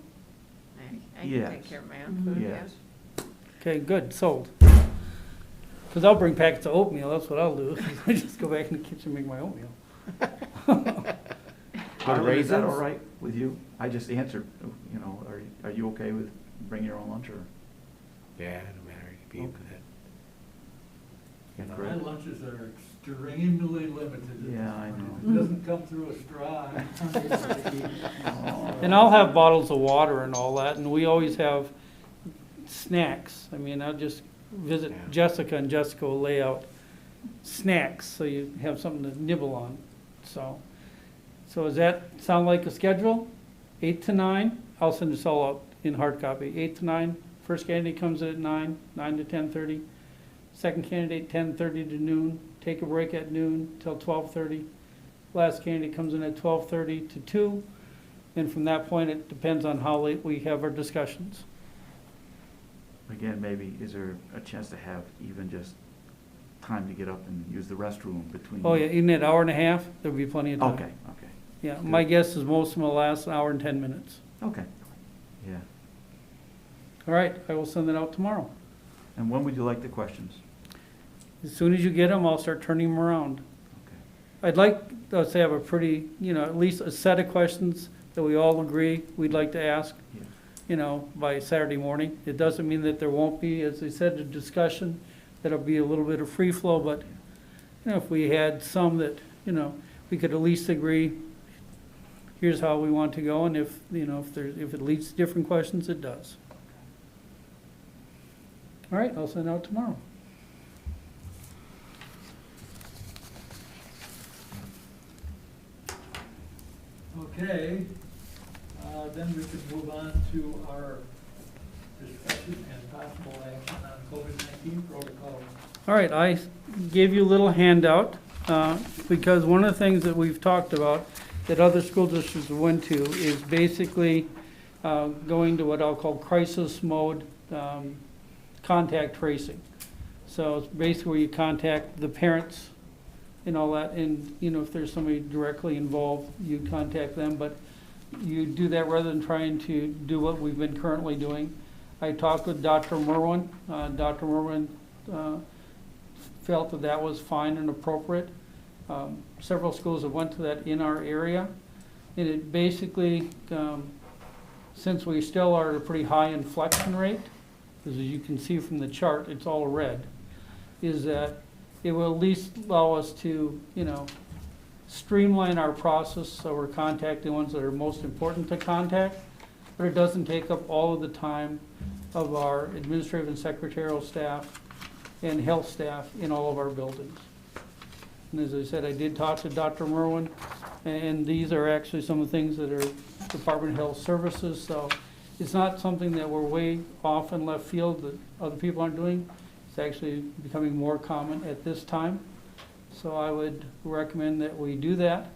I can Yes. take care of my own food, yeah. Yes. Okay, good, sold. Because I'll bring packets of oatmeal, that's what I'll do. I just go back in the kitchen and make my oatmeal. Harlan, is that raisins? all right with you? I just answered, you know, are you okay with bringing your own lunch or? Yeah, no matter. Be with it. Yeah, My Greg? lunches are extremely limited. Yeah, I know. It doesn't come through a straw. Oh, And I'll have bottles of water and all that, and we always have snacks. I mean, I'll just visit Jessica, and Jessica will lay out snacks, so you have something to nibble on. So does that sound like a schedule? 8 to 9, I'll send this all out in hard copy. 8 to 9, first candidate comes in at 9, 9 to 10:30. Second candidate, 10:30 to noon, take a break at noon till 12:30. Last candidate comes in at 12:30 to 2, and from that point, it depends on how late we have our discussions. Again, maybe, is there a chance to have even just time to get up and use the restroom between? Oh, yeah, in that hour and a half, there'll be plenty of time. Okay. Yeah, my guess is most of them will last an hour and 10 minutes. Okay, yeah. All right, I will send it out tomorrow. And when would you like the questions? As soon as you get them, I'll start turning them around. Okay. I'd like us to have a pretty, at least a set of questions that we all agree we'd like to ask, Yeah. by Saturday morning. It doesn't mean that there won't be, as I said, a discussion, that'll be a little bit of free flow, but, if we had some that, we could at least agree, here's how we want to go, and if it leads to different questions, it does. All right, I'll send it out tomorrow. Okay, then we can move on to our discussion and possible action on COVID-19 protocols. All right, I gave you a little handout, because one of the things that we've talked about that other school districts went to is basically going to what I'll call crisis mode contact tracing. So it's basically where you contact the parents and all that, and if there's somebody directly involved, you contact them, but you do that rather than trying to do what we've been currently doing. I talked with Dr. Merwin. Dr. Merwin felt that that was fine and appropriate. Several schools have went to that in our area, and it basically, since we still are at a pretty high inflection rate, because as you can see from the chart, it's all red, is that it will at least allow us to, streamline our process, so we're contacting the ones that are most important to contact, but it doesn't take up all of the time of our administrative and secretarial staff and health staff in all of our buildings. And as I said, I did talk to Dr. Merwin, and these are actually some of the things that are Department of Health Services, so it's not something that we're way off in left field that other people aren't doing. It's actually becoming more common at this time. So I would recommend that we do that.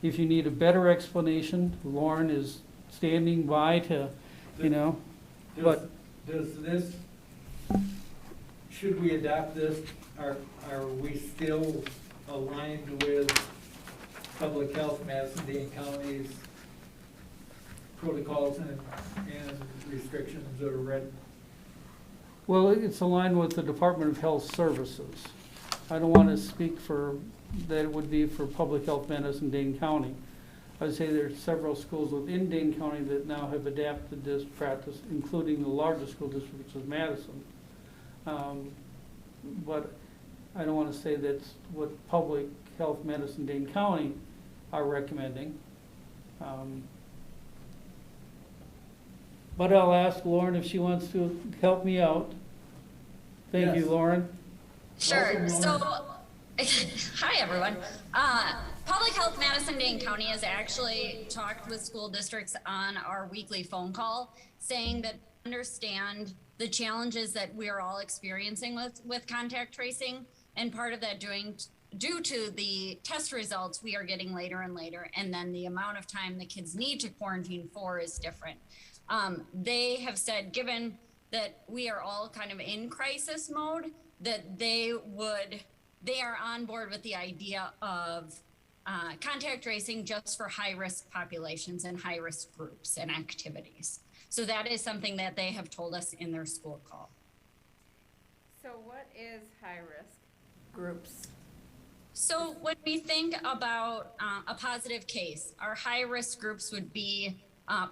If you need a better explanation, Lauren is standing by to, but Does this, should we adopt this, are we still aligned with Public Health, Madison-Dane County's protocols and restrictions that are read? well, it's aligned with the Department of Health Services. I don't want to speak for, that it would be for Public Health Madison-Dane County. I'd say there's several schools within Dane County that now have adapted this practice, including the largest school district, which is Madison. But I don't want to say that's what Public Health Madison-Dane County are recommending. But I'll ask Lauren if she wants to help me out. Thank you, Yes. Lauren. Sure. Welcome, So, Lauren. hi everyone. Public Health Madison-Dane County has actually talked with school districts on our weekly phone call, saying that understand the challenges that we are all experiencing with contact tracing, and part of that due to the test results we are getting later and later, and then the amount of time the kids need to quarantine for is different. They have said, given that we are all kind of in crisis mode, that they are on board with the idea of contact tracing just for high-risk populations and high-risk groups and activities. So that is something that they have told us in their school call. So what is high-risk groups? So when we think about a positive case, our high-risk groups would be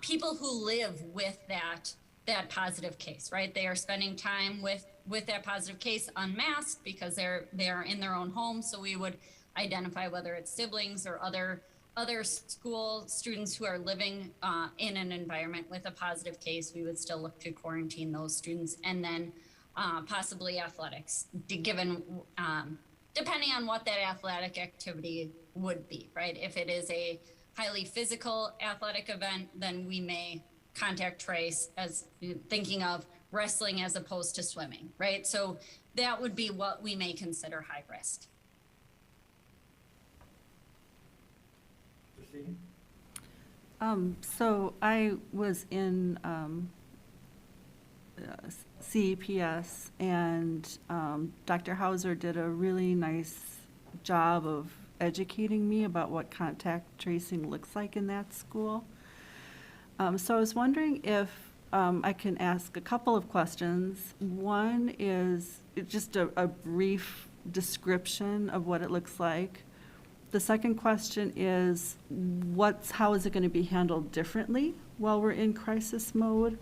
people who live with that positive case, right? They are spending time with that positive case unmasked because they are in their own home. So we would identify whether it's siblings or other other school students who are living in an environment with a positive case, we would still look to quarantine those students, and then possibly athletics, given depending on what that athletic activity would be, right? If it is a highly physical athletic event, then we may contact trace, as thinking of wrestling as opposed to swimming, right? So that would be what we may consider high risk. So I was in CEPS, and Dr. Hauser did a really nice job of educating me about what contact tracing looks like in that school. So I was wondering if I can ask a couple of questions. One is just a brief description of what it looks like. The second question is, how is it going to be handled differently while we're in crisis mode?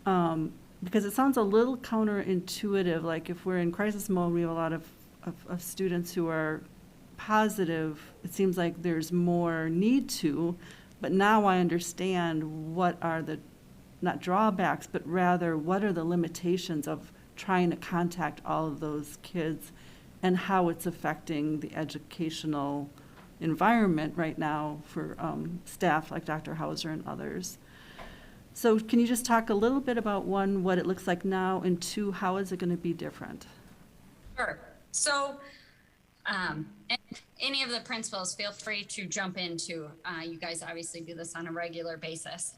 Because it sounds a little counterintuitive, like if we're in crisis mode, we have a lot of students who are positive. It seems like there's more need to, but now I understand what are the, not drawbacks, but rather what are the limitations of trying to contact all of those kids and how it's affecting the educational environment right now for staff like Dr. Hauser and others. So can you just talk a little bit about, one, what it looks like now, and two, how is it going to be different? Sure. So any of the principals, feel free to jump into, you guys obviously do this on a regular basis.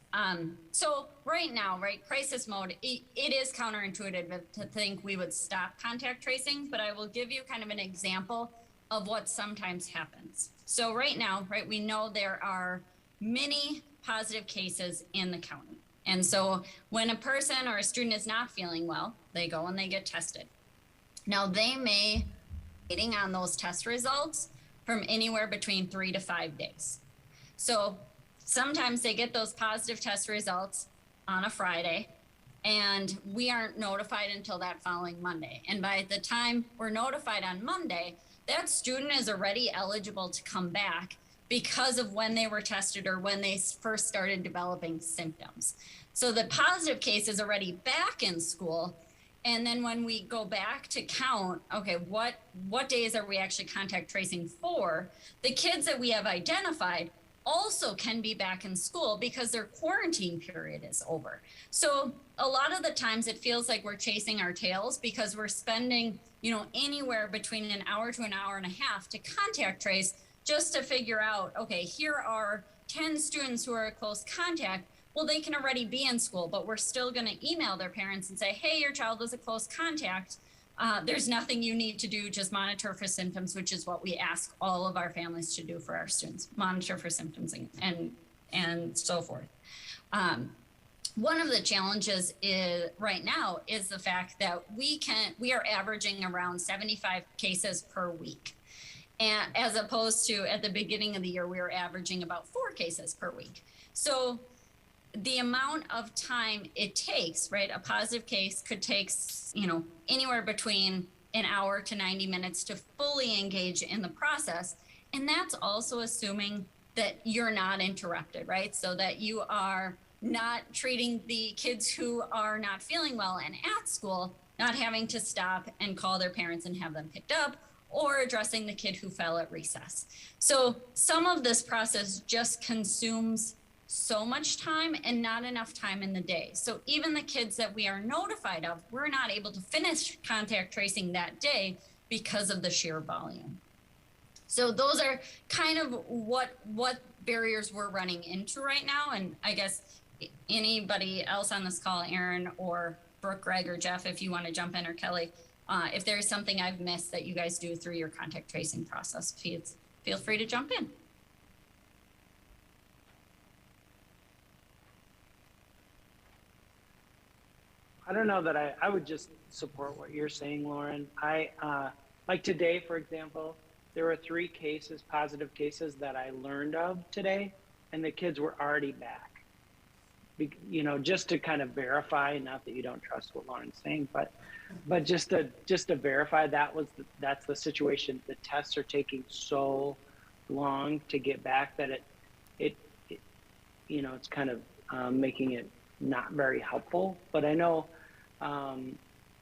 So right now, right, crisis mode, it is counterintuitive to think we would stop contact tracing, but I will give you kind of an example of what sometimes happens. So right now, right, we know there are many positive cases in the county. And so when a person or a student is not feeling well, they go and they get tested. Now they may be waiting on those test results from anywhere between 3 to 5 days. So sometimes they get those positive test results on a Friday, and we aren't notified until that following Monday. And by the time we're notified on Monday, that student is already eligible to come back because of when they were tested or when they first started developing symptoms. So the positive case is already back in school. And then when we go back to count, okay, what days are we actually contact tracing for? The kids that we have identified also can be back in school because their quarantine period is over. So a lot of the times it feels like we're chasing our tails because we're spending, anywhere between an hour to an hour and a half to contact trace just to figure out, okay, here are 10 students who are a close contact. Well, they can already be in school, but we're still going to email their parents and say, hey, your child was a close contact. There's nothing you need to do, just monitor for symptoms, which is what we ask all of our families to do for our students, monitor for symptoms and so forth. One of the challenges right now is the fact that we are averaging around 75 cases per week. And as opposed to at the beginning of the year, we were averaging about 4 cases per week. So the amount of time it takes, right? A positive case could take, anywhere between an hour to 90 minutes to fully engage in the process. And that's also assuming that you're not interrupted, right? So that you are not treating the kids who are not feeling well and at school, not having to stop and call their parents and have them picked up, or addressing the kid who fell at recess. So some of this process just consumes so much time and not enough time in the day. So even the kids that we are notified of, we're not able to finish contact tracing that day because of the sheer volume. So those are kind of what barriers we're running into right now. And I guess anybody else on this call, Aaron or Brooke, Greg, or Jeff, if you want to jump in, or Kelly, if there's something I've missed that you guys do through your contact tracing process, feel free to jump in. I don't know that I would just support what you're saying, Lauren. Like today, for example, there were 3 positive cases that I learned of today, and the kids were already back. Just to kind of verify, not that you don't trust what Lauren's saying, but just to verify that's the situation. The tests are taking so long to get back that it you know, it's kind of making it not very helpful. But I know,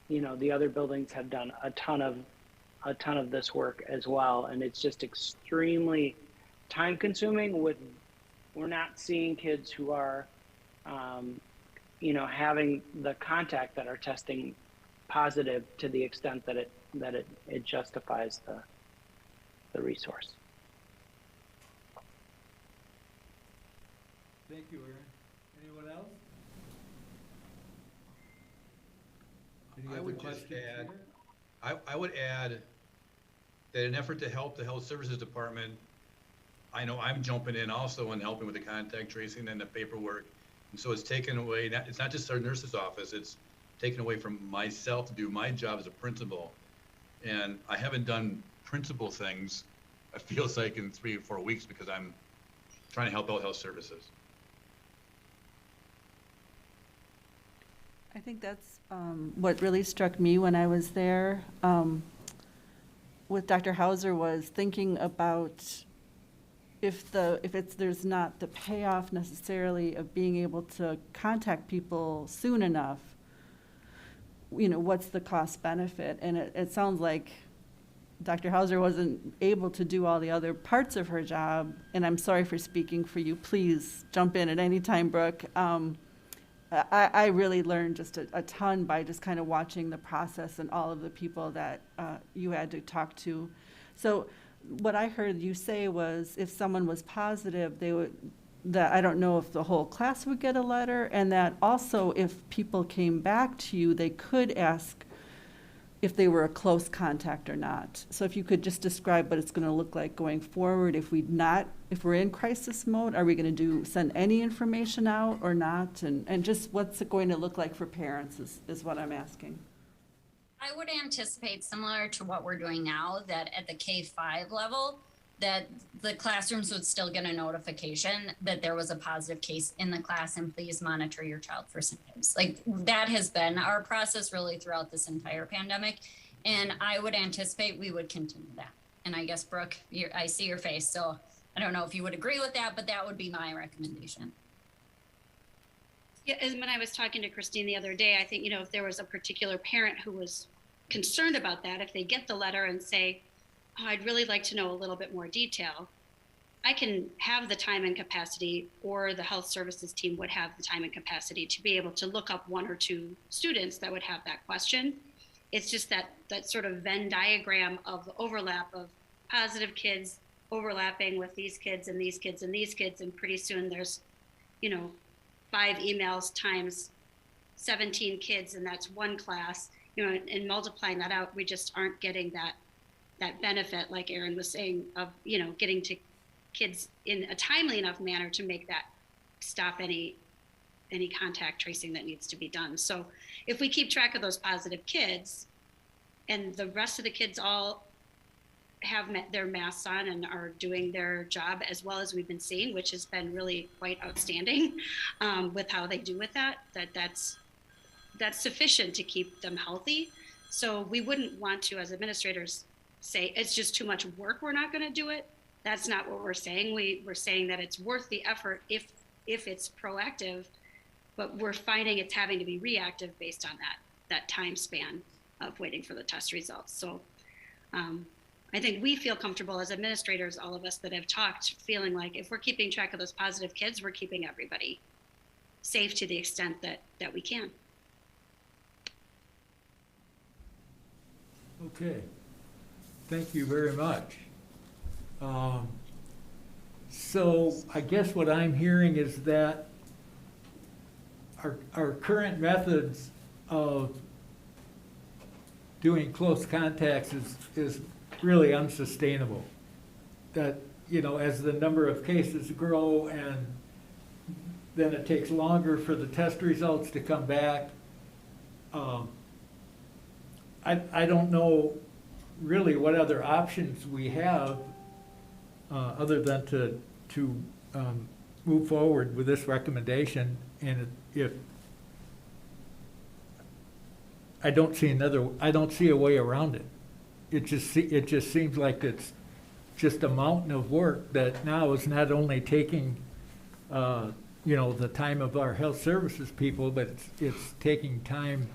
you know, the other buildings have done a ton of this work as well, and it's just extremely time consuming. We're not seeing kids who are, you know, having the contact that are testing positive to the extent that it justifies the resource. Thank you, Aaron. Anyone else? Any I other would just questions add, here? I would add that in an effort to help the health services department, I know I'm jumping in also and helping with the contact tracing and the paperwork. And so it's taken away, it's not just our nurse's office, it's taken away from myself to do my job as a principal. And I haven't done principal things, it feels like, in 3 or 4 weeks because I'm trying to help out health services. I think that's what really struck me when I was there with Dr. Hauser was thinking about if there's not the payoff necessarily of being able to contact people soon enough, you know, what's the cost benefit? And it sounds like Dr. Hauser wasn't able to do all the other parts of her job, and I'm sorry for speaking for you. Please jump in at any time, Brooke. I really learned just a ton by just kind of watching the process and all of the people that you had to talk to. So what I heard you say was if someone was positive, that I don't know if the whole class would get a letter, and that also if people came back to you, they could ask if they were a close contact or not. So if you could just describe what it's going to look like going forward, if we're in crisis mode, are we going to send any information out or not? And just what's it going to look like for parents is what I'm asking. I would anticipate similar to what we're doing now, that at the K-5 level, that the classrooms would still get a notification that there was a positive case in the class and please monitor your child for symptoms. Like that has been our process really throughout this entire pandemic. And I would anticipate we would continue that. And I guess, Brooke, I see your face, so I don't know if you would agree with that, but that would be my recommendation. Yeah, and when I was talking to Christine the other day, I think, you know, if there was a particular parent who was concerned about that, if they get the letter and say, oh, I'd really like to know a little bit more detail, I can have the time and capacity, or the health services team would have the time and capacity to be able to look up 1 or 2 students that would have that question. It's just that sort of Venn diagram of the overlap of positive kids overlapping with these kids and these kids and these kids, and pretty soon there's, you know, 5 emails times 17 kids, and that's 1 class, you know, and multiplying that out, we just aren't getting that benefit, like Aaron was saying, of, you know, getting to kids in a timely enough manner to make that stop any contact tracing that needs to be done. So if we keep track of those positive kids and the rest of the kids all have their masks on and are doing their job as well as we've been seeing, which has been really quite outstanding with how they do with that's sufficient to keep them healthy. So we wouldn't want to, as administrators, say it's just too much work, we're not going to do it. That's not what we're saying. We're saying that it's worth the effort if it's proactive, but we're finding it's having to be reactive based on that time span of waiting for the test results. So I think we feel comfortable as administrators, all of us that have talked, feeling like if we're keeping track of those positive kids, we're keeping everybody safe to the extent that we can. Okay. Thank you very much. So I guess what I'm hearing is that our current methods of doing close contacts is really unsustainable. That, you know, as the number of cases grow and then it takes longer for the test results to come back. I don't know really what other options we have other than to move forward with this recommendation. And if I don't see a way around it. It just seems like it's just a mountain of work that now is not only taking, the time of our health services people, but it's taking time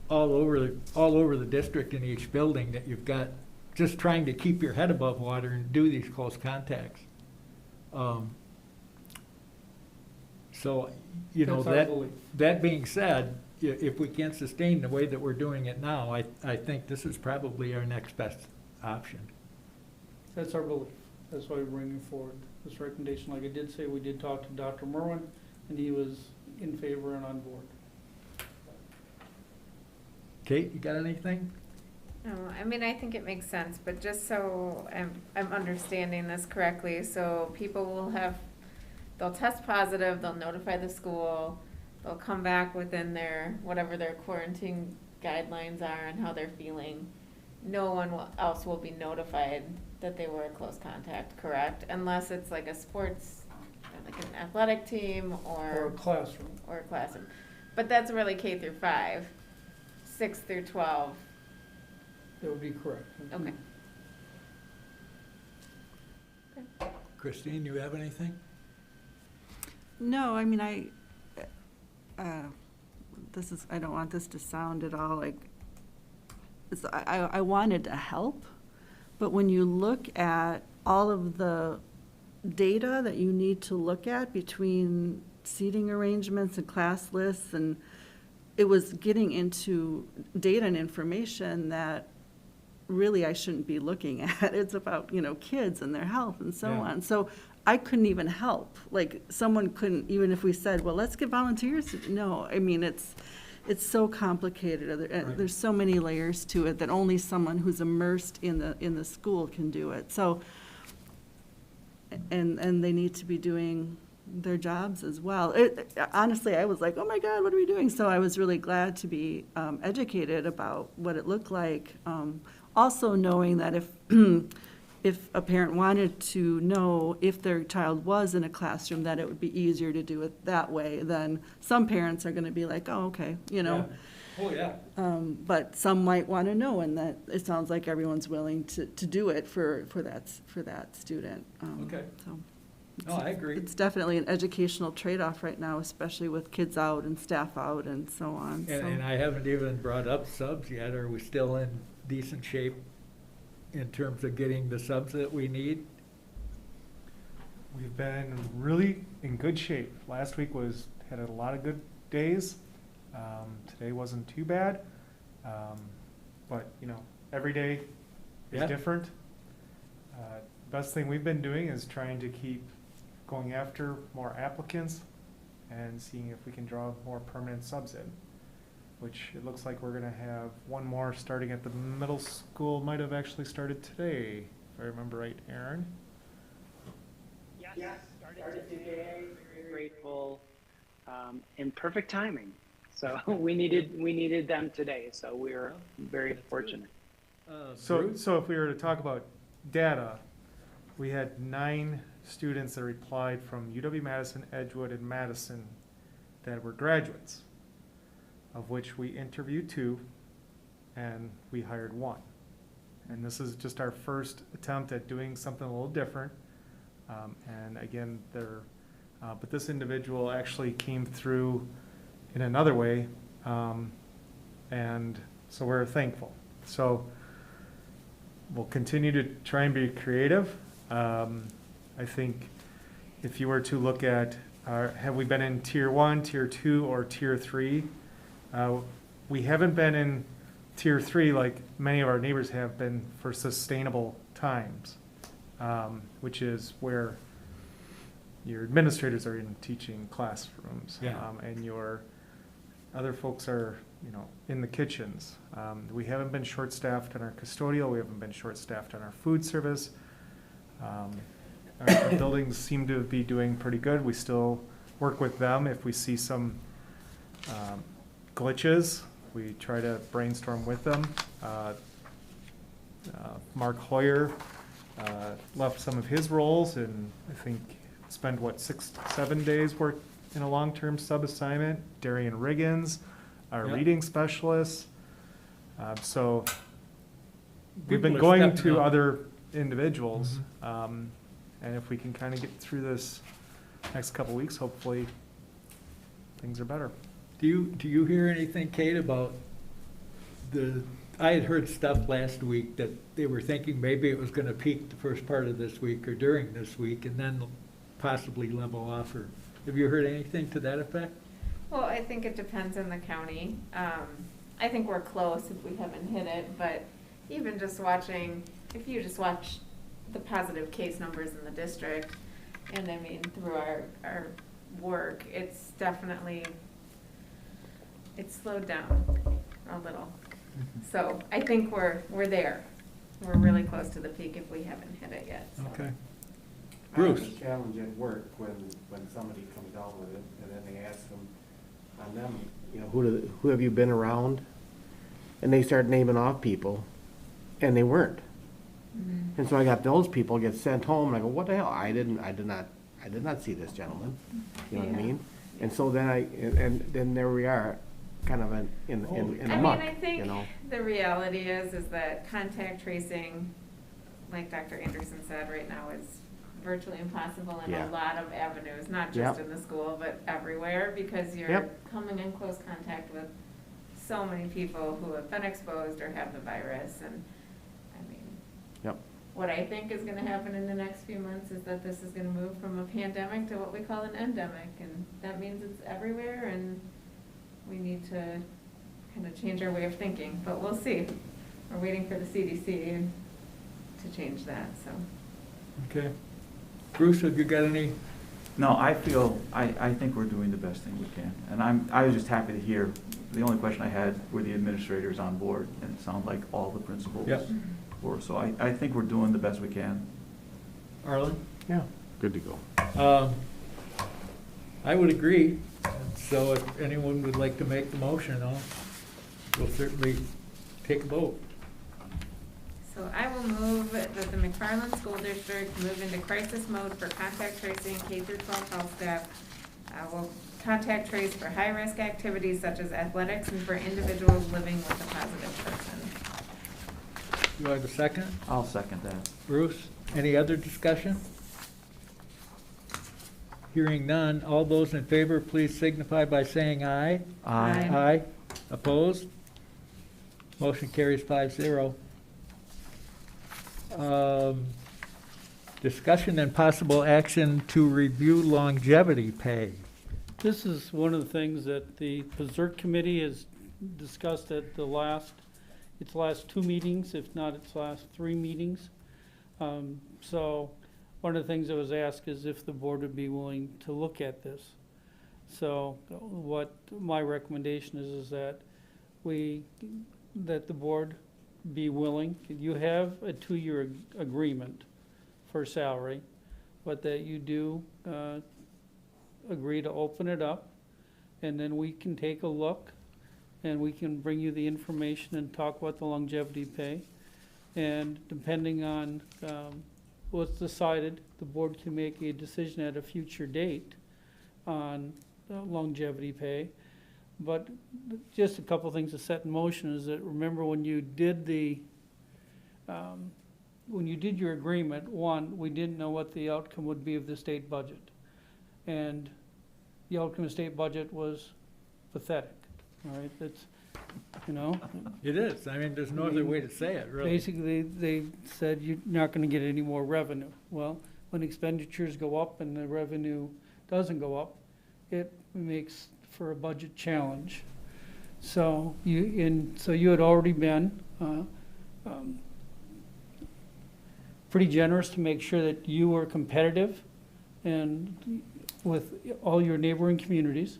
all over the district in each building that you've got, just trying to keep your head above water and do these close contacts. So, That's our belief. that being said, if we can't sustain the way that we're doing it now, I think this is probably our next best option. That's our belief. That's why we're bringing forward this recommendation. Like I did say, we did talk to Dr. Merwin, and he was in favor and on board. Kate, you got anything? No, I mean, I think it makes sense, but just so I'm understanding this correctly, so people will they'll test positive, they'll notify the school, they'll come back within whatever their quarantine guidelines are and how they're feeling. No one else will be notified that they were a close contact, correct? Unless it's like a sports, like an athletic team Or a classroom. or a classroom. But that's really K through 5, 6 through 12. That would be correct. Okay. Christine, you have anything? No, I mean, I don't want this to sound at all like, I wanted to help, but when you look at all of the data that you need to look at between seating arrangements and class lists, and it was getting into data and information that really I shouldn't be looking at. It's about, kids and their health and so Yeah. on. So I couldn't even help. Like, someone couldn't, even if we said, well, let's get volunteers. No, I mean, it's so complicated. There's so many layers to it that only someone who's immersed in the school can do it. So, and they need to be doing their jobs as well. Honestly, I was like, oh my God, what are we doing? So I was really glad to be educated about what it looked like. Also knowing that if a parent wanted to know if their child was in a classroom, that it would be easier to do it that way than some parents are going to be like, oh, okay, Yeah. Oh, yeah. But some might want to know, and that it sounds like everyone's willing to do it for that student. Okay. So No, I agree. it's definitely an educational trade-off right now, especially with kids out and staff out and so on. And I haven't even brought up subs yet. Are we still in decent shape in terms of getting the subs that we need? We've been really in good shape. Last week had a lot of good days. Today wasn't too bad. But, every day is Yeah. different. Best thing we've been doing is trying to keep going after more applicants and seeing if we can draw more permanent subs in, which it looks like we're going to have one more starting at the middle school. Might have actually started today, if I remember right, Aaron. Yes, started today, very grateful, in perfect timing. So we needed them today, so we're very fortunate. So if we were to talk about data, we had 9 students that replied from UW-Madison, Edgewood, and Madison that were graduates, of which we interviewed 2 and we hired 1. And this is just our first attempt at doing something a little different. And again, but this individual actually came through in another way, and so we're thankful. So we'll continue to try and be creative. I think if you were to look at, have we been in Tier 1, Tier 2, or Tier 3? We haven't been in Tier 3 like many of our neighbors have been for sustainable times, which is where your administrators are in teaching classrooms, and your other folks are, in the kitchens. We haven't been short-staffed on our custodial. We haven't been short-staffed on our food service. Our buildings seem to be doing pretty good. We still work with them if we see some glitches. We try to brainstorm with them. Mark Hoyer left some of his roles and I think spent 6 to 7 days work in a long-term sub-assignment. Darian Riggins, our reading specialist. So we've been People are going stepping to up. other individuals. And if we can kind of get through this next couple weeks, hopefully things are better. Do you hear anything, Kate, about I had heard stuff last week that they were thinking maybe it was gonna peak the first part of this week or during this week and then possibly level off, or have you heard anything to that effect? Well, I think it depends on the county. I think we're close if we haven't hit it, but even just watching, if you just watch the positive case numbers in the district, and I mean, through our work, it's definitely, it's slowed down a little. So I think we're there. We're really close to the peak if we haven't hit it yet. So. Okay. Bruce? Bruce? It's a challenge at work when somebody comes down with it, and then they ask them, on them, you know, who have you been around? And they start naming off people, and they weren't. And so I got those people get sent home, and I go, what the hell? I did not see this gentleman. You know what I mean? And so then and then there we are, kind of in a muck, I think you know? the reality is that contact tracing, like Dr. Anderson said, right now is virtually impossible in a lot of avenues, not just in the school, but everywhere, because you're coming in close contact with so many people who have been exposed or have the virus. And I mean, what I think is gonna happen in the next few months is that this is gonna move from a pandemic to what we call an endemic, and that means it's everywhere, and we need to kind of change our way of thinking, but we'll see. We're waiting for the CDC to change that, so. Okay. Bruce, have you got any? No, I think we're doing the best thing we can. And I was just happy to hear, the only question I had were the administrators on board, and it sounded like all the principals were. So I think we're doing the best we can. Arlen? Yeah, good to go. I would agree. So if anyone would like to make the motion, we'll certainly take a vote. So I will move that the McFarland School District move into crisis mode for contact tracing K through 12 health staff. Will contact trace for high-risk activities such as athletics and for individuals living with a positive person. Do I have a second? I'll second that. Bruce, any other discussion? Hearing none, all those in favor, please signify by saying aye. Aye. Aye. Opposed? Motion carries 5-0. Discussion and possible action to review longevity pay. This is one of the things that the Berserk Committee has discussed at its last 2 meetings, if not its last 3 meetings. So one of the things that was asked is if the board would be willing to look at this. So what my recommendation is that the board be willing. You have a 2-year agreement for salary, but that you do agree to open it up, and then we can take a look, and we can bring you the information and talk about the longevity pay. And depending on what's decided, the board can make a decision at a future date on longevity pay. But just a couple things to set in motion is that, remember when you did your agreement, one, we didn't know what the outcome would be of the state budget. And the outcome of the state budget was pathetic, all right? That's, you know. It is. I mean, there's no other way to say it, really. Basically, they said you're not gonna get any more revenue. Well, when expenditures go up and the revenue doesn't go up, it makes for a budget challenge. So you had already been pretty generous to make sure that you were competitive and with all your neighboring communities.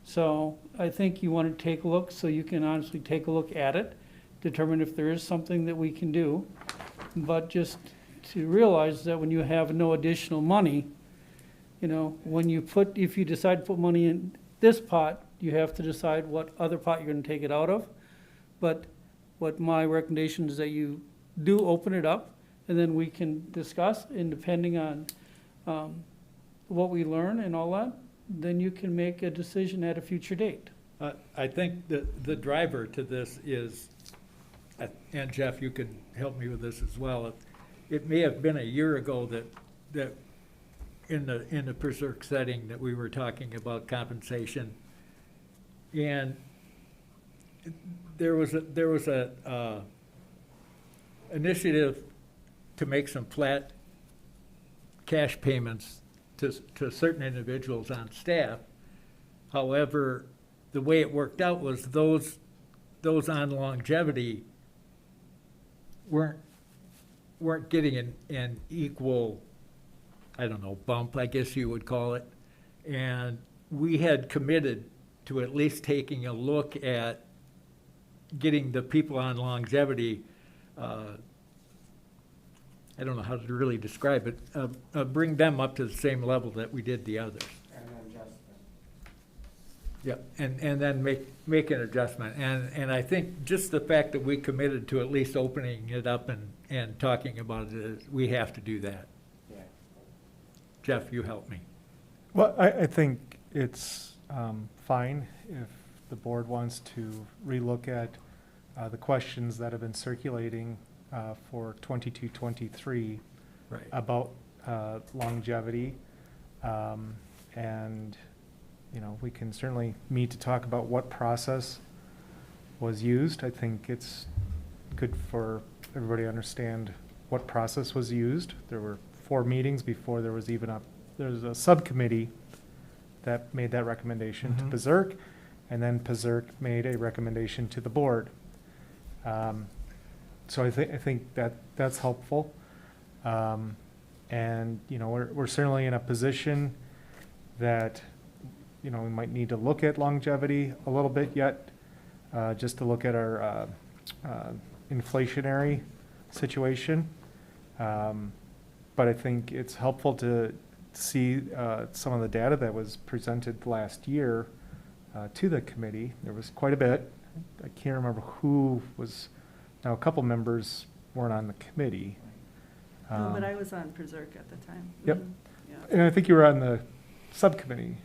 So I think you want to take a look, so you can honestly take a look at it, determine if there is something that we can do. But just to realize that when you have no additional money, you know, if you decide to put money in this pot, you have to decide what other pot you're going to take it out of. But what my recommendation is that you do open it up, and then we can discuss, and depending on what we learn and all that, then you can make a decision at a future date. I think the driver to this is, and Jeff, you can help me with this as well, it may have been a year ago that in the PERSERC setting that we were talking about compensation. And there was a initiative to make some flat cash payments to certain individuals on staff. However, the way it worked out was those on longevity weren't getting an equal, I don't know, bump, I guess you would call it. And we had committed to at least taking a look at getting the people on longevity, I don't know how to really describe it, bring them up to the same level that we did the others. And then adjustment. Yep, and then make an adjustment. And I think just the fact that we committed to at least opening it up and talking about it, we have to do that. Yeah. Jeff, you help me. Well, I think it's fine if the board wants to relook at the questions that have been circulating for 22-23 Right. about longevity. And, you know, we can certainly meet to talk about what process was used. I think it's good for everybody to understand what process was used. There were 4 meetings before there was even there's a subcommittee that made that recommendation to PERSERC, and then PERSERC made a recommendation to the board. So I think that's helpful. And, you know, we're certainly in a position that, you know, we might need to look at longevity a little bit yet, just to look at our inflationary situation. But I think it's helpful to see some of the data that was presented last year to the committee. There was quite a bit. I can't remember who was, now a couple members weren't on the committee. No, but I was on PERSERC at the time. Yep. Yeah. And I think you were on the subcommittee,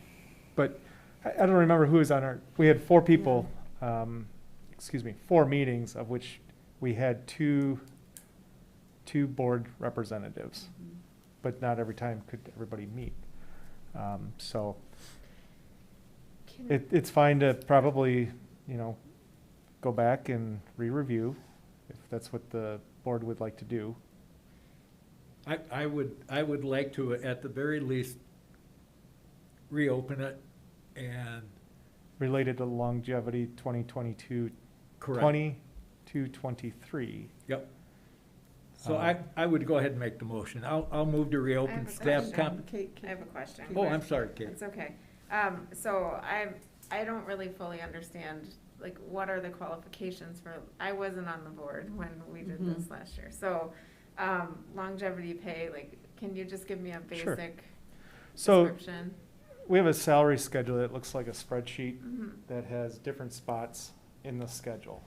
but I don't remember who was on we had 4 people, 4 meetings, of which we had two board representatives, but not every time could everybody meet. So it's fine to probably, you know, go back and re-review if that's what the board would like to do. I would like to, at the very least, reopen it and. Related to longevity 2022, Correct. 22-23. Yep. So I would go ahead and make the motion. I'll move to I reopen have a staff question. comp. I have a question. Oh, I'm sorry, Kate. It's okay. So I don't really fully understand, like, what are the qualifications for, I wasn't on the board when we did this last year. So, longevity pay, like, can you just give me a Sure. basic So description? we have a salary schedule that looks like a spreadsheet that has different spots in the schedule.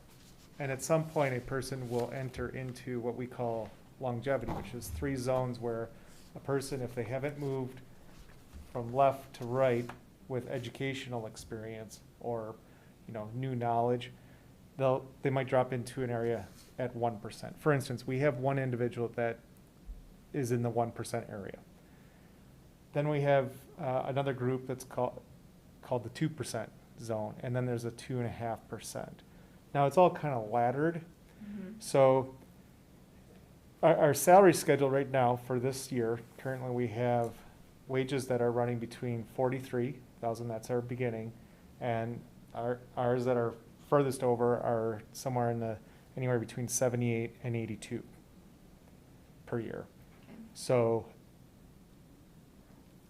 And at some point, a person will enter into what we call longevity, which is 3 zones where a person, if they haven't moved from left to right with educational experience or, you know, new knowledge, they might drop into an area at 1%. For instance, we have one individual that is in the 1% area. Then we have another group that's called the 2% zone, and then there's a 2.5%. Now it's all kind of laddered. So our salary schedule right now for this year, currently we have wages that are running between 43,000, that's our beginning, and ours that are furthest over are somewhere in anywhere between 78 and 82 per year. So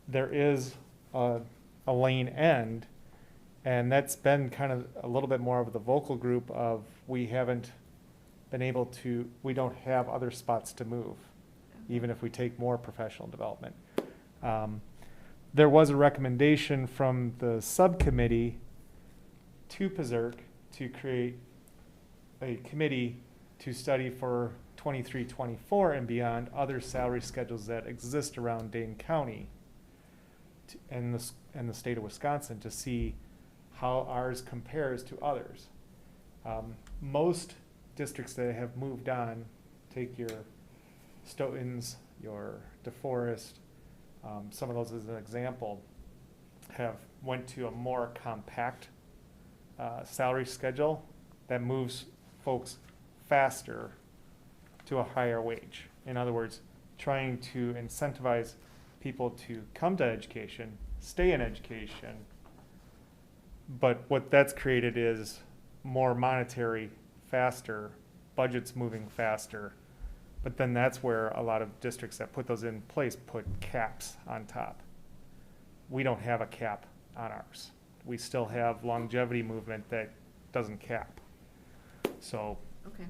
there is a lane end, and that's been kind of a little bit more of the vocal group of we don't have other spots to move, even if we take more professional development. There was a recommendation from the subcommittee to PERSERC to create a committee to study for 23-24 and beyond other salary schedules that exist around Dane County and the state of Wisconsin to see how ours compares to others. Most districts that have moved on, take your Stoughton's, your DeForest, some of those as an example, have went to a more compact salary schedule that moves folks faster to a higher wage. In other words, trying to incentivize people to come to education, stay in education, but what that's created is more monetary, faster, budgets moving faster. But then that's where a lot of districts that put those in place put caps on top. We don't have a cap on ours. We still have longevity movement that doesn't cap. So, Okay.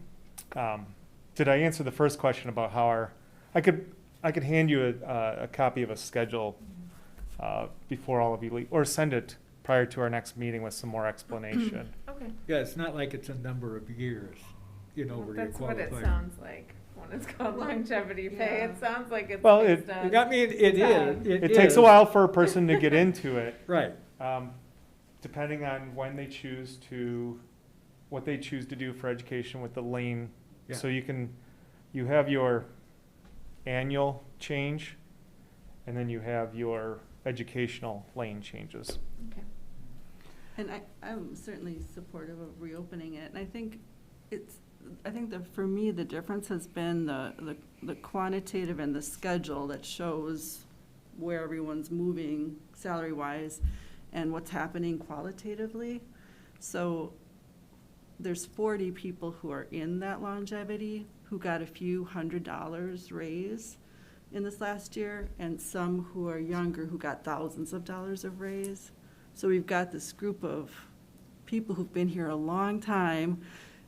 Did I answer the first question about how I could hand you a copy of a schedule before all of you leave, or send it prior to our next meeting with some more explanation. Okay. Yeah, it's not like it's a number of years, where you're That's what qualified. it sounds like when it's called longevity pay. Yeah. It sounds like it's Well, based on. I mean, it is. It takes a while for a person to get into it. Right. Depending on when they choose to, what they choose to do for education with the lane. Yeah. So you have your annual change, and then you have your educational lane changes. Okay. And I'm certainly supportive of reopening it, and I think that for me, the difference has been the quantitative and the schedule that shows where everyone's moving salary-wise and what's happening qualitatively. So there's 40 people who are in that longevity who got a few $100 raise in this last year, and some who are younger who got thousands of dollars of raise. So we've got this group of people who've been here a long time,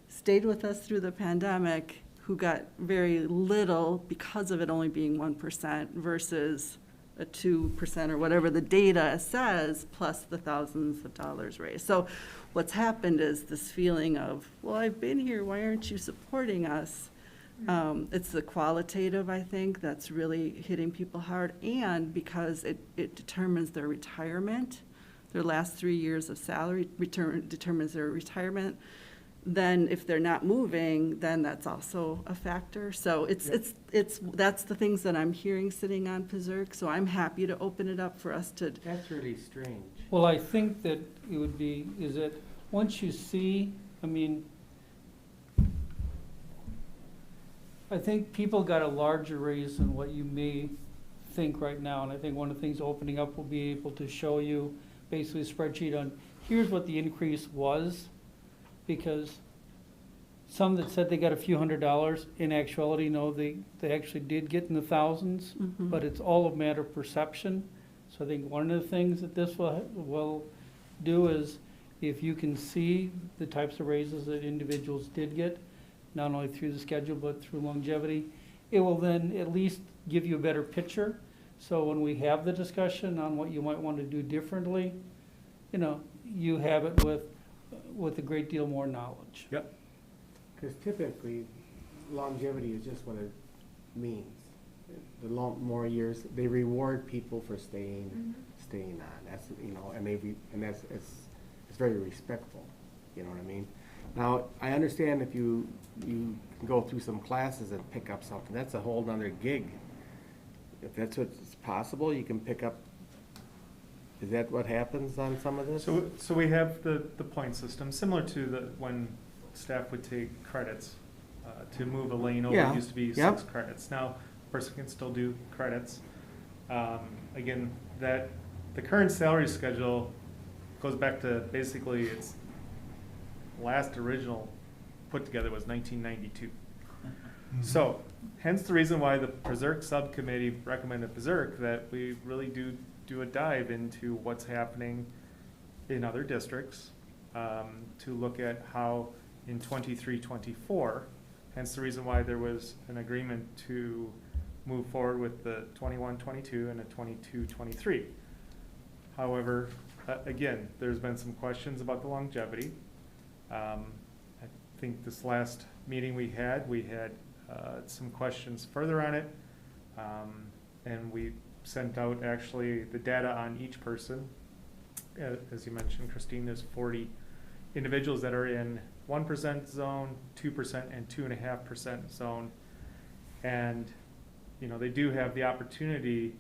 stayed with us through the pandemic, who got very little because of it only being 1% versus a 2% or whatever the data says, plus the thousands of dollars raised. So what's happened is this feeling of, well, I've been here, why aren't you supporting us? It's the qualitative, I think, that's really hitting people hard, and because it determines their retirement, their last 3 years of salary determines their retirement. Then if they're not moving, then that's also a factor. So that's the things that I'm hearing sitting on PZERC. So I'm happy to open it up for us to. That's really strange. Well, I think that it would be, is that once you see, I mean, I think people got a larger raise than what you may think right now. And I think one of the things opening up will be able to show you basically a spreadsheet on, here's what the increase was. Because some that said they got a few $100s, in actuality, no, they actually did get in the thousands, Mhm. but it's all a matter of perception. So I think one of the things that this will do is, if you can see the types of raises that individuals did get, not only through the schedule, but through longevity, it will then at least give you a better picture. So when we have the discussion on what you might want to do differently, you have it with a great deal more knowledge. Yep. Because typically, longevity is just what it means. The more years, they reward people for staying on. That's, and it's very respectful. You know what I mean? Now, I understand if you can go through some classes and pick up something. That's a whole nother gig. If that's what's possible, you can pick up. Is that what happens on some of this? So we have the point system, similar to when staff would take credits to move a lane over. Yeah. It used to be 6 credits. Now, a person can still do credits. Again, the current salary schedule goes back to basically its last original put together was 1992. So, hence the reason why the PZERC subcommittee recommended PZERC that we really do a dive into what's happening in other districts to look at how in 23-24, hence the reason why there was an agreement to move forward with the 21-22 and a 22-23. However, again, there's been some questions about the longevity. I think this last meeting we had some questions further on it, and we sent out actually the data on each person. As you mentioned, Christine, there's 40 individuals that are in 1% zone, 2% and 2.5% zone. And they do have the opportunity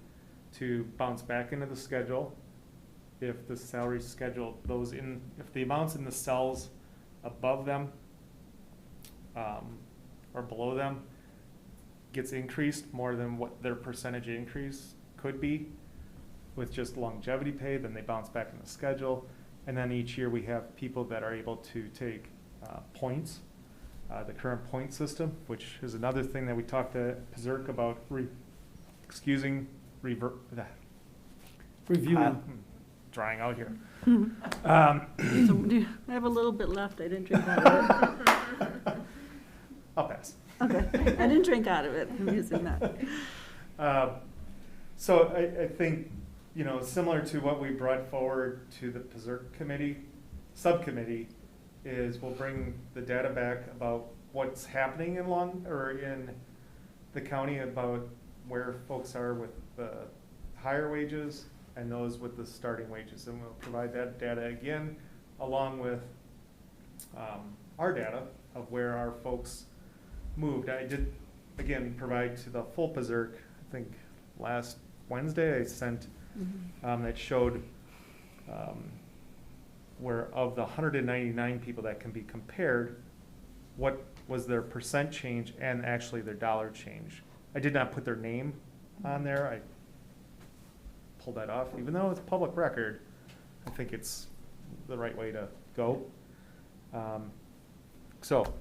to bounce back into the schedule if the salary schedule, if the amounts in the cells above them or below them gets increased more than what their percentage increase could be with just longevity pay, then they bounce back in the schedule. And then each year we have people that are able to take points, the current point system, which is another thing that we talked to PZERC about reviewing. Drying out here. I have a little bit left. I didn't drink out of it. I'll pass. Okay. I didn't drink out of it. I'm using that. So I think, similar to what we brought forward to the PZERC subcommittee, is we'll bring the data back about what's happening in the county about where folks are with the higher wages and those with the starting wages. And we'll provide that data again, along with our data of where our folks moved. I did, again, provide to the full PZERC, I think last Wednesday I sent, that showed where of the 199 people that can be compared, what was their percent change and actually their dollar change. I did not put their name on there. I pulled that off. Even though it's public record, I think it's the right way to go. So,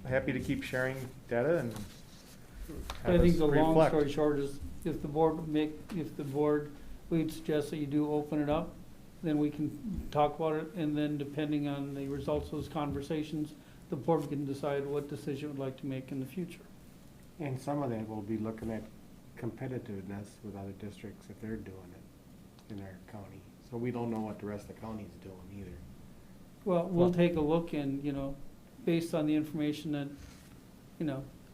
happy to keep sharing data and I think the long reflect. story short is if the board we'd suggest that you do open it up, then we can talk about it, and then depending on the results of those conversations, the board can decide what decision it would like to make in the future. And some of that will be looking at competitiveness with other districts if they're doing it in our county. So we don't know what the rest of the county is doing either. Well, we'll take a look and, based on the information that,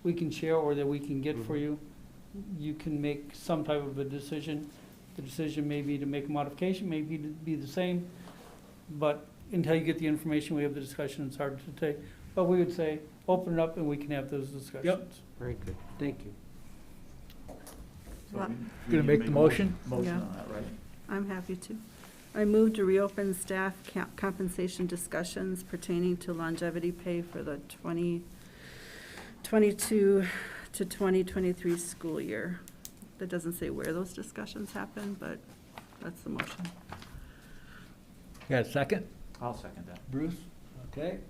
we can share or that we can get for you, you can make some type of a decision. The decision may be to make a modification, maybe to be the same, but until you get the information, we have the discussion, it's hard to take. But we would say, open it up and we can have those discussions. Yep. Very good. Thank you. So Well, we Gonna need to make the motion? Motion Yeah. on that, right? I'm happy to. I move to reopen staff compensation discussions pertaining to longevity pay for the 2022 to 2023 school year. That doesn't say where those discussions happen, but that's the motion. Got a second? I'll second that. Bruce? Okay.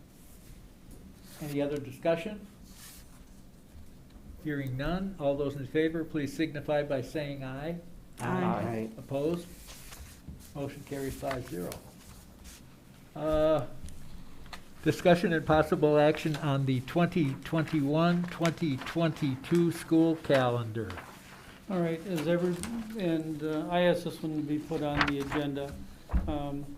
Any other discussion? Hearing none, all those in favor, please signify by saying aye. Aye. Opposed? Motion carries 5-0. Discussion and possible action on the 2021-2022 school calendar. All right, I asked this one to be put on the agenda.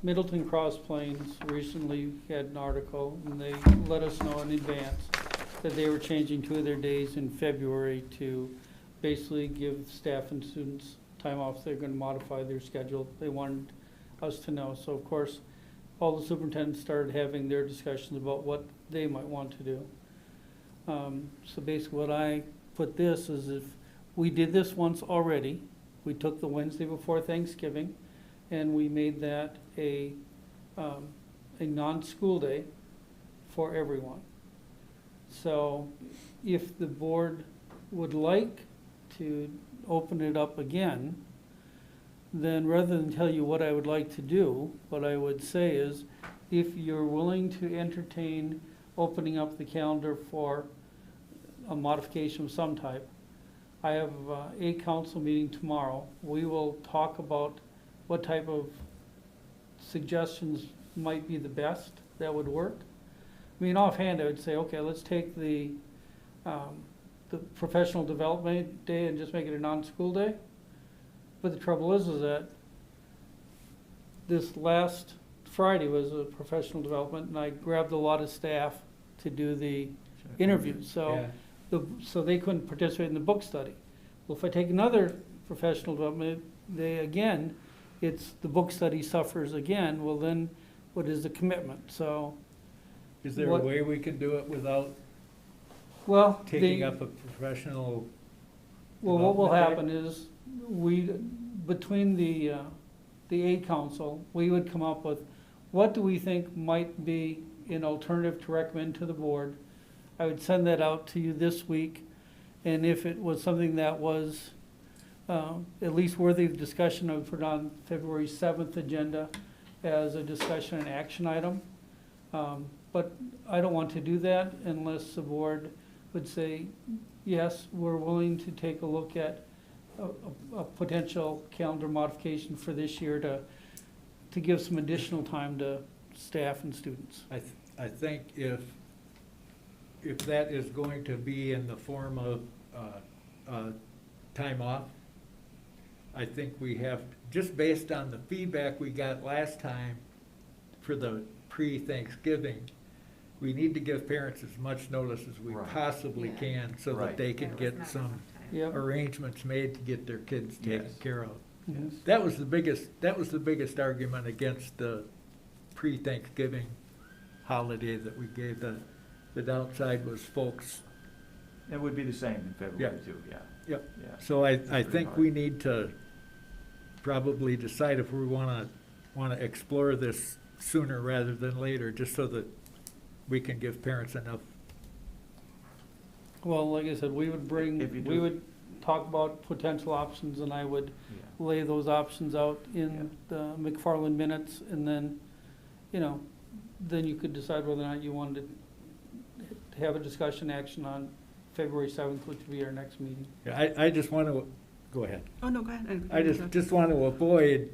Middleton Cross Plains recently had an article, and they let us know in advance that they were changing 2 of their days in February to basically give staff and students time off. They're going to modify their schedule. They wanted us to know. So, of course, all the superintendents started having their discussions about what they might want to do. So basically what I put this is, if we did this once already, we took the Wednesday before Thanksgiving and we made that a non-school day for everyone. So if the board would like to open it up again, then rather than tell you what I would like to do, what I would say is, if you're willing to entertain opening up the calendar for a modification of some type, I have a council meeting tomorrow. We will talk about what type of suggestions might be the best that would work. I mean, offhand, I would say, okay, let's take the professional development day and just make it a non-school day. But the trouble is that this last Friday was a professional development, and I grabbed a lot of staff to do the interviews. So, so they couldn't participate in the book study. Well, if I take another professional development day again, it's the book study suffers again. Well, then what is the commitment? So, Is there a way we can do it without well, taking up a professional Well, what will Development happen is, between the aid council, we would come up with, what do we think might be an alternative to recommend to the board? I would send that out to you this week, and if it was something that was at least worthy of discussion, I would put it on February 7th agenda as a discussion and action item. But I don't want to do that unless the board would say, yes, we're willing to take a look at a potential calendar modification for this year to give some additional time to staff and students. I think if that is going to be in the form of time off, I think we have, just based on the feedback we got last time for the pre-Thanksgiving, we need to give parents as much notice as we Right. possibly Yeah. can so that Right. they can There was get not some enough time. Yep. arrangements made to get their kids taken Yes. care of. Yes. That was the biggest argument against the pre-Thanksgiving holiday that we gave. The downside was folks. It would be the same in February too, yeah. Yep. Yeah. So I Pretty think hard. we need to probably decide if we wanna explore this sooner rather than later, just so that we can give parents enough. Well, like I said, we would If you we do- would talk about potential options, and I would Yeah. lay those options out Yeah. in the McFarland minutes, and then, then you could decide whether or not you wanted to have a discussion action on February 7th, which would be our next meeting. I just wanna, go ahead. Oh, no, go ahead. I just want to avoid,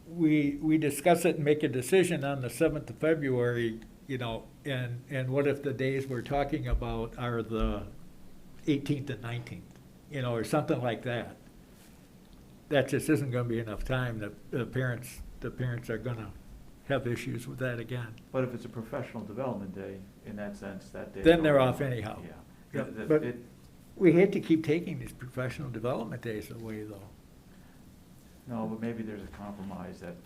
we discuss it and make a decision on the 7th of February, and what if the days we're talking about are the 18th and 19th, or something like that. That just isn't going to be enough time. The parents are going to have issues with that again. But if it's a professional development day, in that sense, that day. Then they're off anyhow. Yeah. Yeah, but we hate to keep taking these professional development days away, though. No, but maybe there's a compromise that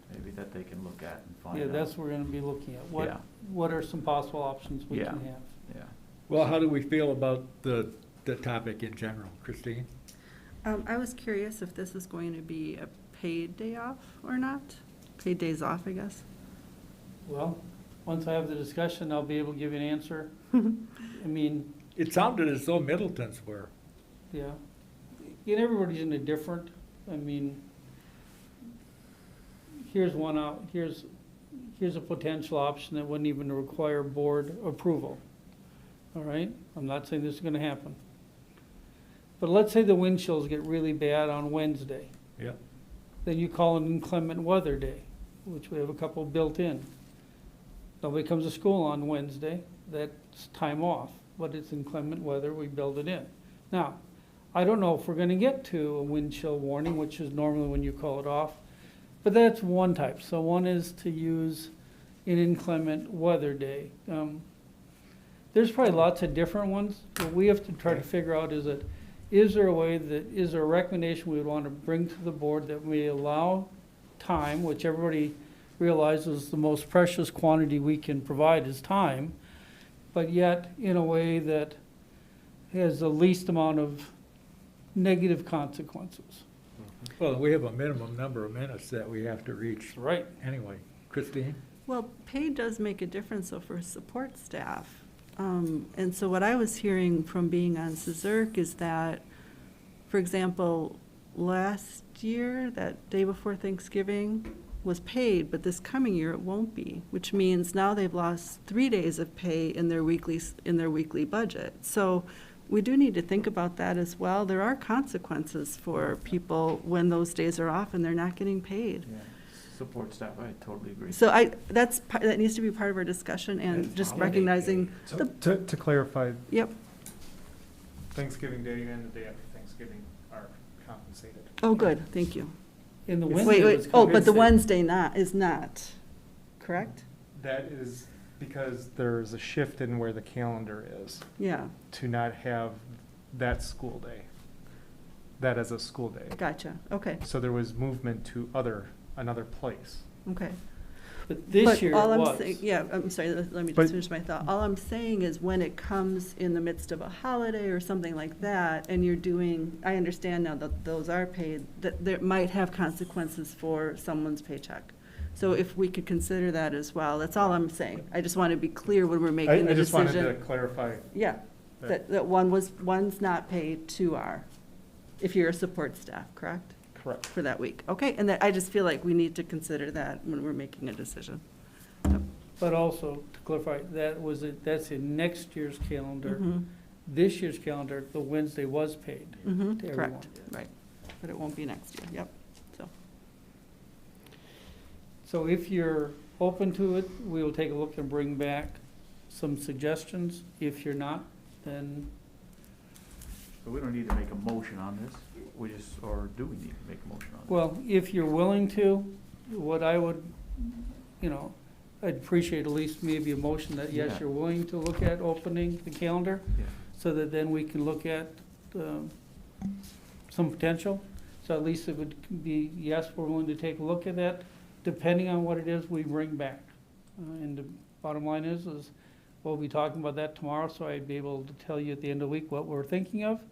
they can look at and find out. Yeah, that's what we're gonna be looking at. Yeah. What are some possible options we Yeah. can have? Yeah. Well, how do we feel about the topic in general, Christine? I was curious if this is going to be a paid day off or not? Paid days off, I guess. Well, once I have the discussion, I'll be able to give you an answer. I mean, It sounded as though Middleton's were. yeah. And everybody's in a different, I mean, here's one out, here's a potential option that wouldn't even require board approval. All right? I'm not saying this is gonna happen. But let's say the wind chills get really bad on Wednesday. Yeah. Then you call an inclement weather day, which we have a couple built in. Nobody comes to school on Wednesday, that's time off, but it's inclement weather, we build it in. Now, I don't know if we're gonna get to a wind chill warning, which is normally when you call it off, but that's one type. So one is to use an inclement weather day. There's probably lots of different ones. What we have to try to figure out is there a recommendation we would want to bring to the board that we allow time, which everybody realizes the most precious quantity we can provide is time, but yet in a way that has the least amount of negative consequences. Well, we have a minimum number of minutes that we have to reach. Right. Anyway, Christine? Well, pay does make a difference, though, for support staff. And so what I was hearing from being on CSERC is that, for example, last year, that day before Thanksgiving was paid, but this coming year it won't be, which means now they've lost 3 days of pay in their weekly budget. So we do need to think about that as well. There are consequences for people when those days are off and they're not getting paid. Yeah. Support staff, I totally agree. So that needs to be part of our discussion and It's just holiday recognizing So the, to clarify, yep. Thanksgiving Day and the day after Thanksgiving are compensated. Oh, good, thank you. In the Wait, Wednesday Wait, was oh, but the compensated. Wednesday is not, correct? That is because there's a shift in where the calendar is Yeah, to not have that school day, that as a school day. gotcha, okay, So there was movement to another place. okay. But this year it all I'm was. saying, yeah, I'm sorry, let me But- just finish my thought. All I'm saying is when it comes in the midst of a holiday or something like that, and you're doing, I understand now that those are paid, that there might have consequences for someone's paycheck. So if we could consider that as well, that's all I'm saying. I just want to be clear when we're making the I just wanted to decision. clarify. Yeah, that one's not paid, two are, if you're a support staff, correct? Correct. For that week. Okay, and that, I just feel like we need to consider that when we're making a decision. But also, to clarify, that's in next year's calendar. Mhm. This year's calendar, the Wednesday was paid to everyone. Correct, right. But it won't be next year, yep. So, So if you're open to it, we will take a look and bring back some suggestions. If you're not, then So we don't need to make a motion on this, we just, or do we need to make a motion on this? well, if you're willing to, what I would, I'd appreciate at least maybe a motion that, yes, Yeah. you're willing to look at opening the calendar, Yeah. so that then we can look at some potential. So at least it would be, yes, we're willing to take a look at that, depending on what it is we bring back. And the bottom line is we'll be talking about that tomorrow, so I'd be able to tell you at the end of the week what we're thinking of.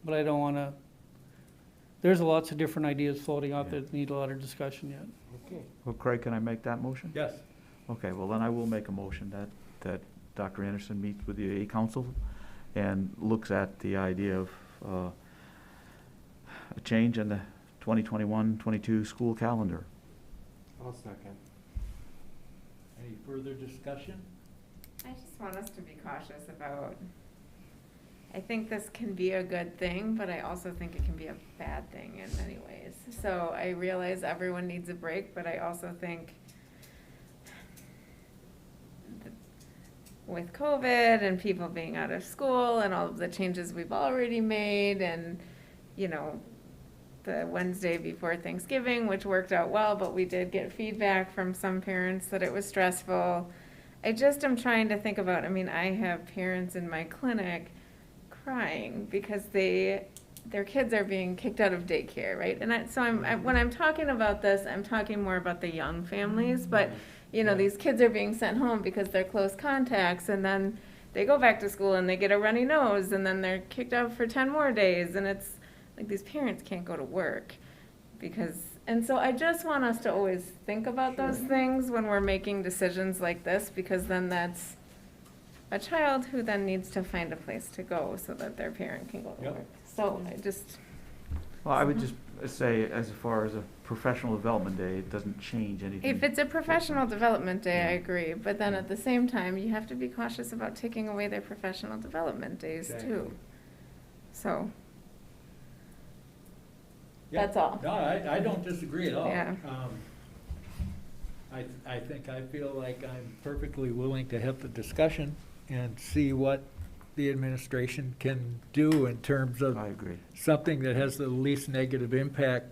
But I don't want to, there's lots of different ideas floating out there that need a lot of discussion yet. Okay. Well, Craig, can I make that motion? Yes. Okay, well, then I will make a motion that Dr. Anderson meets with the A Council and looks at the idea of a change in the 2021-22 school calendar. I'll second. Any further discussion? I just want us to be cautious about, I think this can be a good thing, but I also think it can be a bad thing in many ways. So I realize everyone needs a break, but I also think with COVID and people being out of school and all of the changes we've already made and, the Wednesday before Thanksgiving, which worked out well, but we did get feedback from some parents that it was stressful. I just am trying to think about, I have parents in my clinic crying because their kids are being kicked out of daycare, right? And when I'm talking about this, I'm talking more about the young families, but these kids are being sent home because they're close contacts, and then they go back to school and they get a runny nose, and then they're kicked out for 10 more days, and it's like these parents can't go to work and so I just want us to always think about those things when we're making decisions like this, because then that's a child who then needs to find a place to go so that their parent can go to work. So Well, I would just say, as far as a professional development day, it doesn't change anything. if it's a professional development day, I agree, but then at the same time, you have to be cautious about taking away their professional development days too. So. Yeah. That's all. No, I don't disagree at all. Yeah. I feel like I'm perfectly willing to have the discussion and see what the administration can do in terms of I agree. something that has the least negative impact,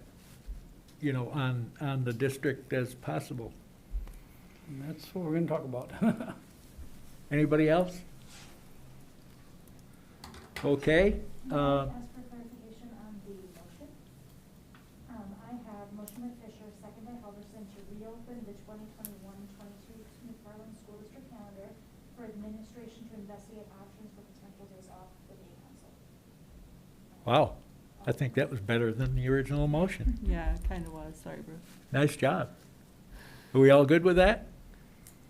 on the district as possible. And that's what we're going to talk about. Anybody else? Okay. May I ask for clarification on the motion? I have motion by Fisher, second by Halverson, to reopen the 2021-22 McFarland School District calendar for administration to investigate options for potential days off with A Council. Wow. I think that was better than the original motion. yeah, it kind of was, sorry, Bruce. Nice job. Are we all good with that?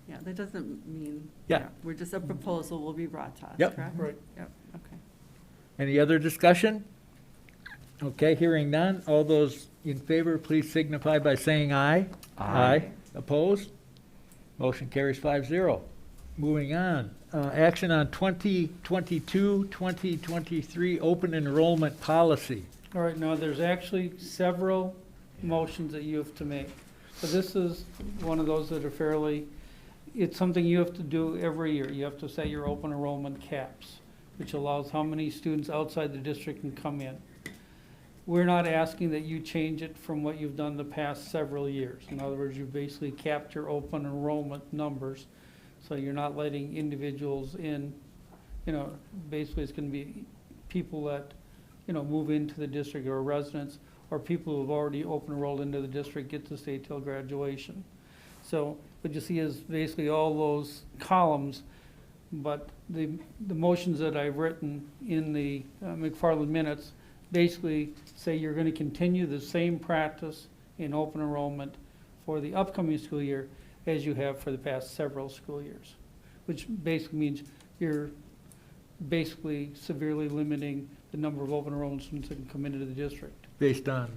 Yeah, that doesn't mean. Yeah. We're just, a proposal will be brought to us, Yep. correct? Right. Yep, okay. Any other discussion? Okay, hearing none. All those in favor, please signify by saying aye. Aye. Opposed? Motion carries 5-0. Moving on. Action on 2022-2023 open enrollment policy. All right, now there's actually several motions that you have to make. So this is one of those that are it's something you have to do every year. You have to set your open enrollment caps, which allows how many students outside the district can come in. We're not asking that you change it from what you've done the past several years. In other words, you basically capped your open enrollment numbers, so you're not letting individuals in, basically it's gonna be people that, move into the district or residents, or people who have already open enrolled into the district get to stay till graduation. So what you see is basically all those columns, but the motions that I've written in the McFarland minutes basically say you're going to continue the same practice in open enrollment for the upcoming school year as you have for the past several school years, which basically means you're basically severely limiting the number of open enrollment students that can come into the district. Based on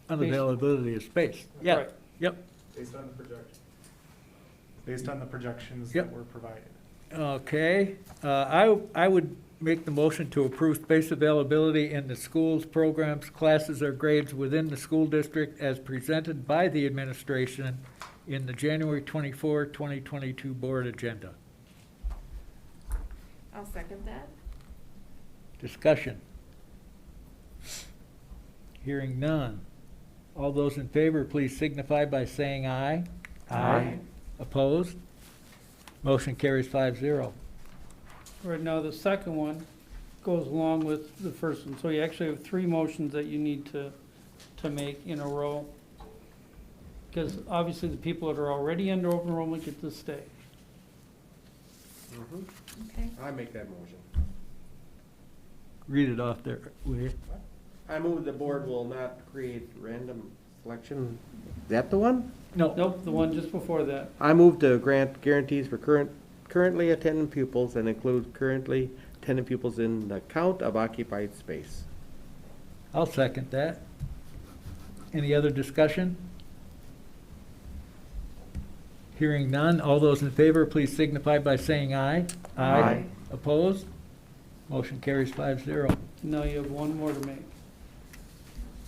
unavailability of space. Yeah, Right. yep. Based on the projections. Based on the projections Yep. that were provided. Okay, I would make the motion to approve space availability in the schools, programs, classes, or grades within the school district as presented by the administration in the January 24, 2022 board agenda. I'll second that. Discussion. Hearing none. All those in favor, please signify by saying aye. Aye. Opposed? Motion carries 5-0. Right now, the second one goes along with the first one, so you actually have three motions that you need to make in a row. Because obviously the people that are already under open enrollment get to stay. Okay. I make that motion. Read it off there, will you? I move the board will not create random selection. Is that the one? No. Nope, the one just before that. I move to grant guarantees for currently attending pupils and include currently attending pupils in the count of occupied space. I'll second that. Any other discussion? Hearing none, all those in favor, please signify by saying aye. Aye. Opposed? Motion carries 5-0. Now you have one more to make.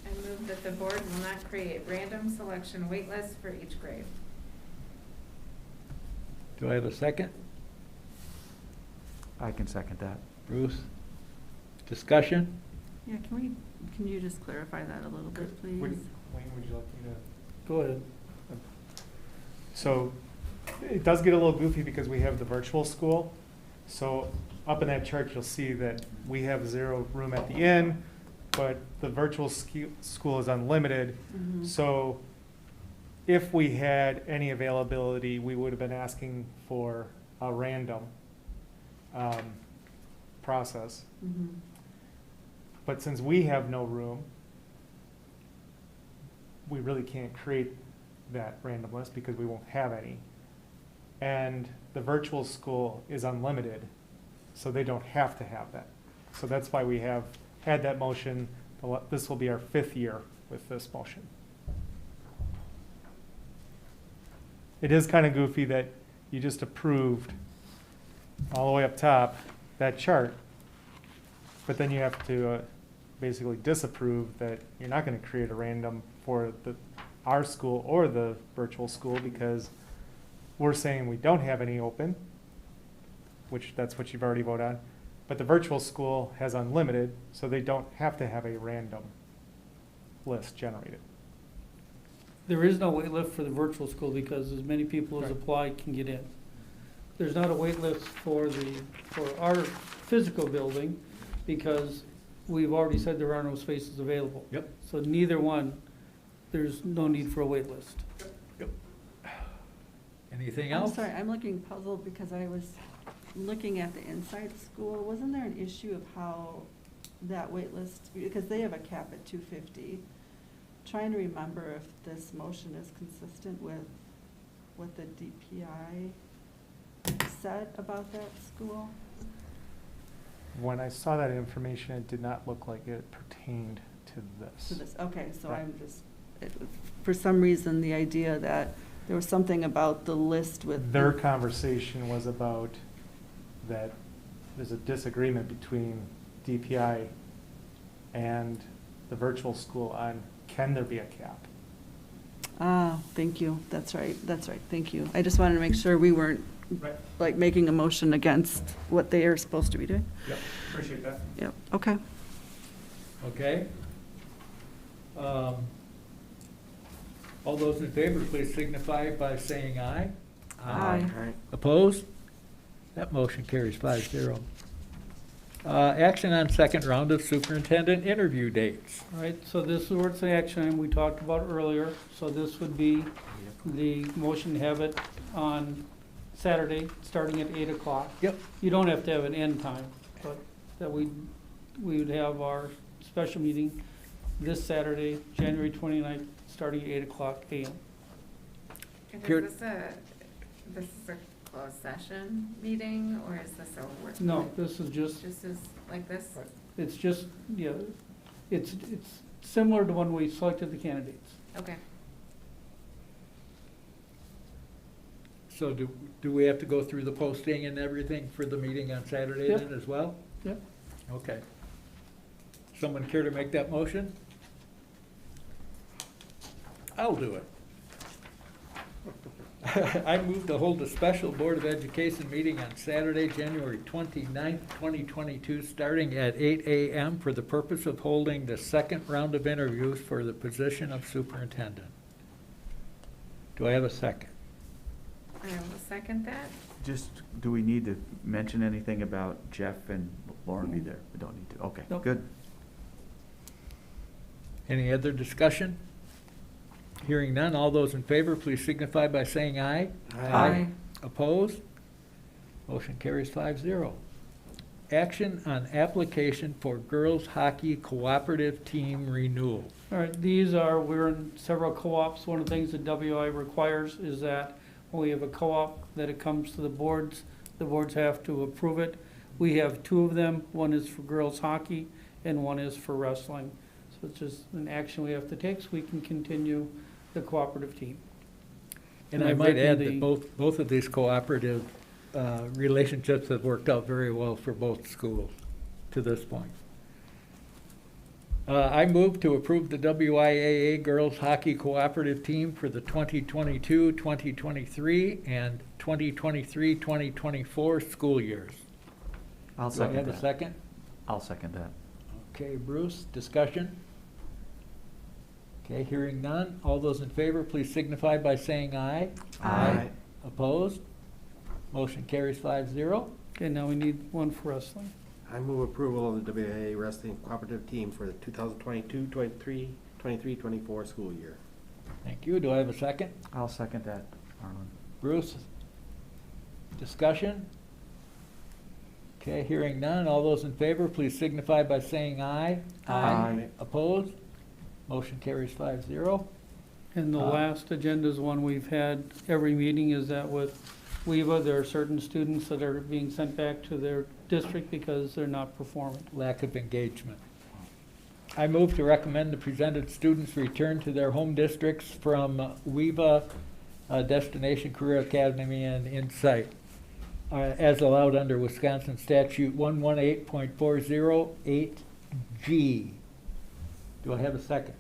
I move that the board will not create random selection wait lists for each grade. Do I have a second? I can second that. Bruce? Discussion? Yeah, can you just clarify that a little bit, please? Wayne, would you like me to? Go ahead. So it does get a little goofy because we have the virtual school. So up in that chart, you'll see that we have 0 room at the inn, but the virtual school is unlimited. Mhm. So if we had any availability, we would have been asking for a random process. Mhm. But since we have no room, we really can't create that random list because we won't have any. And the virtual school is unlimited, so they don't have to have that. So that's why we have had that motion. This will be our 5th year with this motion. It is kind of goofy that you just approved all the way up top that chart, but then you have to basically disapprove that you're not going to create a random for our school or the virtual school because we're saying we don't have any open, which that's what you've already voted on, but the virtual school has unlimited, so they don't have to have a random list generated. There is no wait list for the virtual school because as many people as Right. apply can get in. There's not a wait list for our physical building because we've already said there are no spaces available. Yep. So neither one, there's no need for a wait list. Anything I'm else? sorry, I'm looking puzzled because I was looking at the inside school. Wasn't there an issue of how that wait list, because they have a cap at 250. Trying to remember if this motion is consistent with what the DPI said about that school. When I saw that information, it did not look like it pertained to this. To this, okay, so Right. I'm just, for some reason, the idea that there was something about the list with. Their conversation was about that there's a disagreement between DPI and the virtual school on can there be a cap? Ah, thank you, that's right, thank you. I just wanted to make sure we weren't, Right. like, making a motion against what they are supposed to be doing. Yep, appreciate that. Yep, okay. Okay. All those in favor, please signify by saying aye. Aye. All right. Opposed? That motion carries 5-0. Action on second round of superintendent interview dates. All right, so this is where it's the action item we talked about earlier. So this would be the motion to have it on Saturday, starting at 8 o'clock. Yep. You don't have to have an end time, but that we would have our special meeting this Saturday, January 29th, starting at 8 o'clock a.m. And Here- is this is a closed session meeting, or is this a work? No, this is just, Just as, like this? it's just, yeah, it's similar to when we selected the candidates. Okay. So do we have to go through the posting and everything for the meeting on Saturday Yep. then as well? Yep. Okay. Someone care to make that motion? I'll do it. I move to hold a special Board of Education meeting on Saturday, January 29th, 2022, starting at 8 a.m. for the purpose of holding the second round of interviews for the position of superintendent. Do I have a second? I will second that. Just, do we need to mention anything about Jeff and Lauren be there? We don't need to, okay, Nope. good. Any other discussion? Hearing none, all those in favor, please signify by saying aye. Aye. Opposed? Motion carries 5-0. Action on application for girls hockey cooperative team renewal. All right, we're in several co-ops. One of the things that WI requires is that when we have a co-op, that it comes to the boards have to approve it. We have two of them. One is for girls hockey and one is for wrestling. So it's just an action we have to take so we can continue the cooperative team. And I might add that both of these cooperative relationships have worked out very well for both schools to this point. I move to approve the WIAA Girls Hockey Cooperative Team for the 2022, 2023, and 2023, 2024 school years. I'll Do I second have that. a second? I'll second that. Okay, Bruce, discussion? Okay, hearing none. All those in favor, please signify by saying aye. Aye. Opposed? Motion carries 5-0. Okay, now we need one for wrestling. I move approval of the WIA Wrestling Cooperative Team for the 2022, 23, 24 school year. Thank you. Do I have a second? I'll second that, Arlen. Bruce, discussion? Okay, hearing none. All those in favor, please signify by saying aye. Aye. Opposed? Motion carries 5-0. And the last agenda is one we've had every meeting, is that with WEVA, there are certain students that are being sent back to their district because they're not performing. Lack of engagement. I move to recommend the presented students return to their home districts from WEVA, Destination Career Academy, and Insight, as allowed under Wisconsin Statute 118.408G. Do I have a second?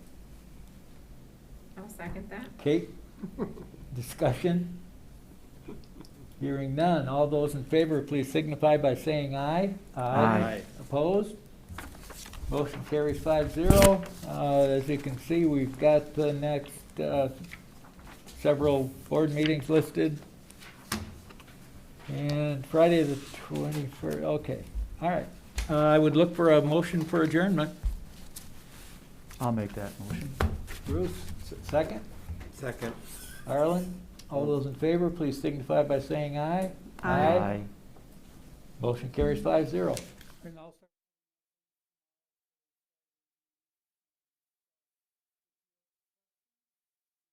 I'll second that. Kate? Discussion? Hearing none. All those in favor, please signify by saying aye. Aye. Opposed? Motion carries 5-0. As you can see, we've got the next several board meetings listed. And Friday the 21st, okay. All right. I would look for a motion for adjournment. I'll make that motion. Bruce, second? Second. Arlen? All those in favor, please signify by saying aye. Aye. Motion carries 5-0.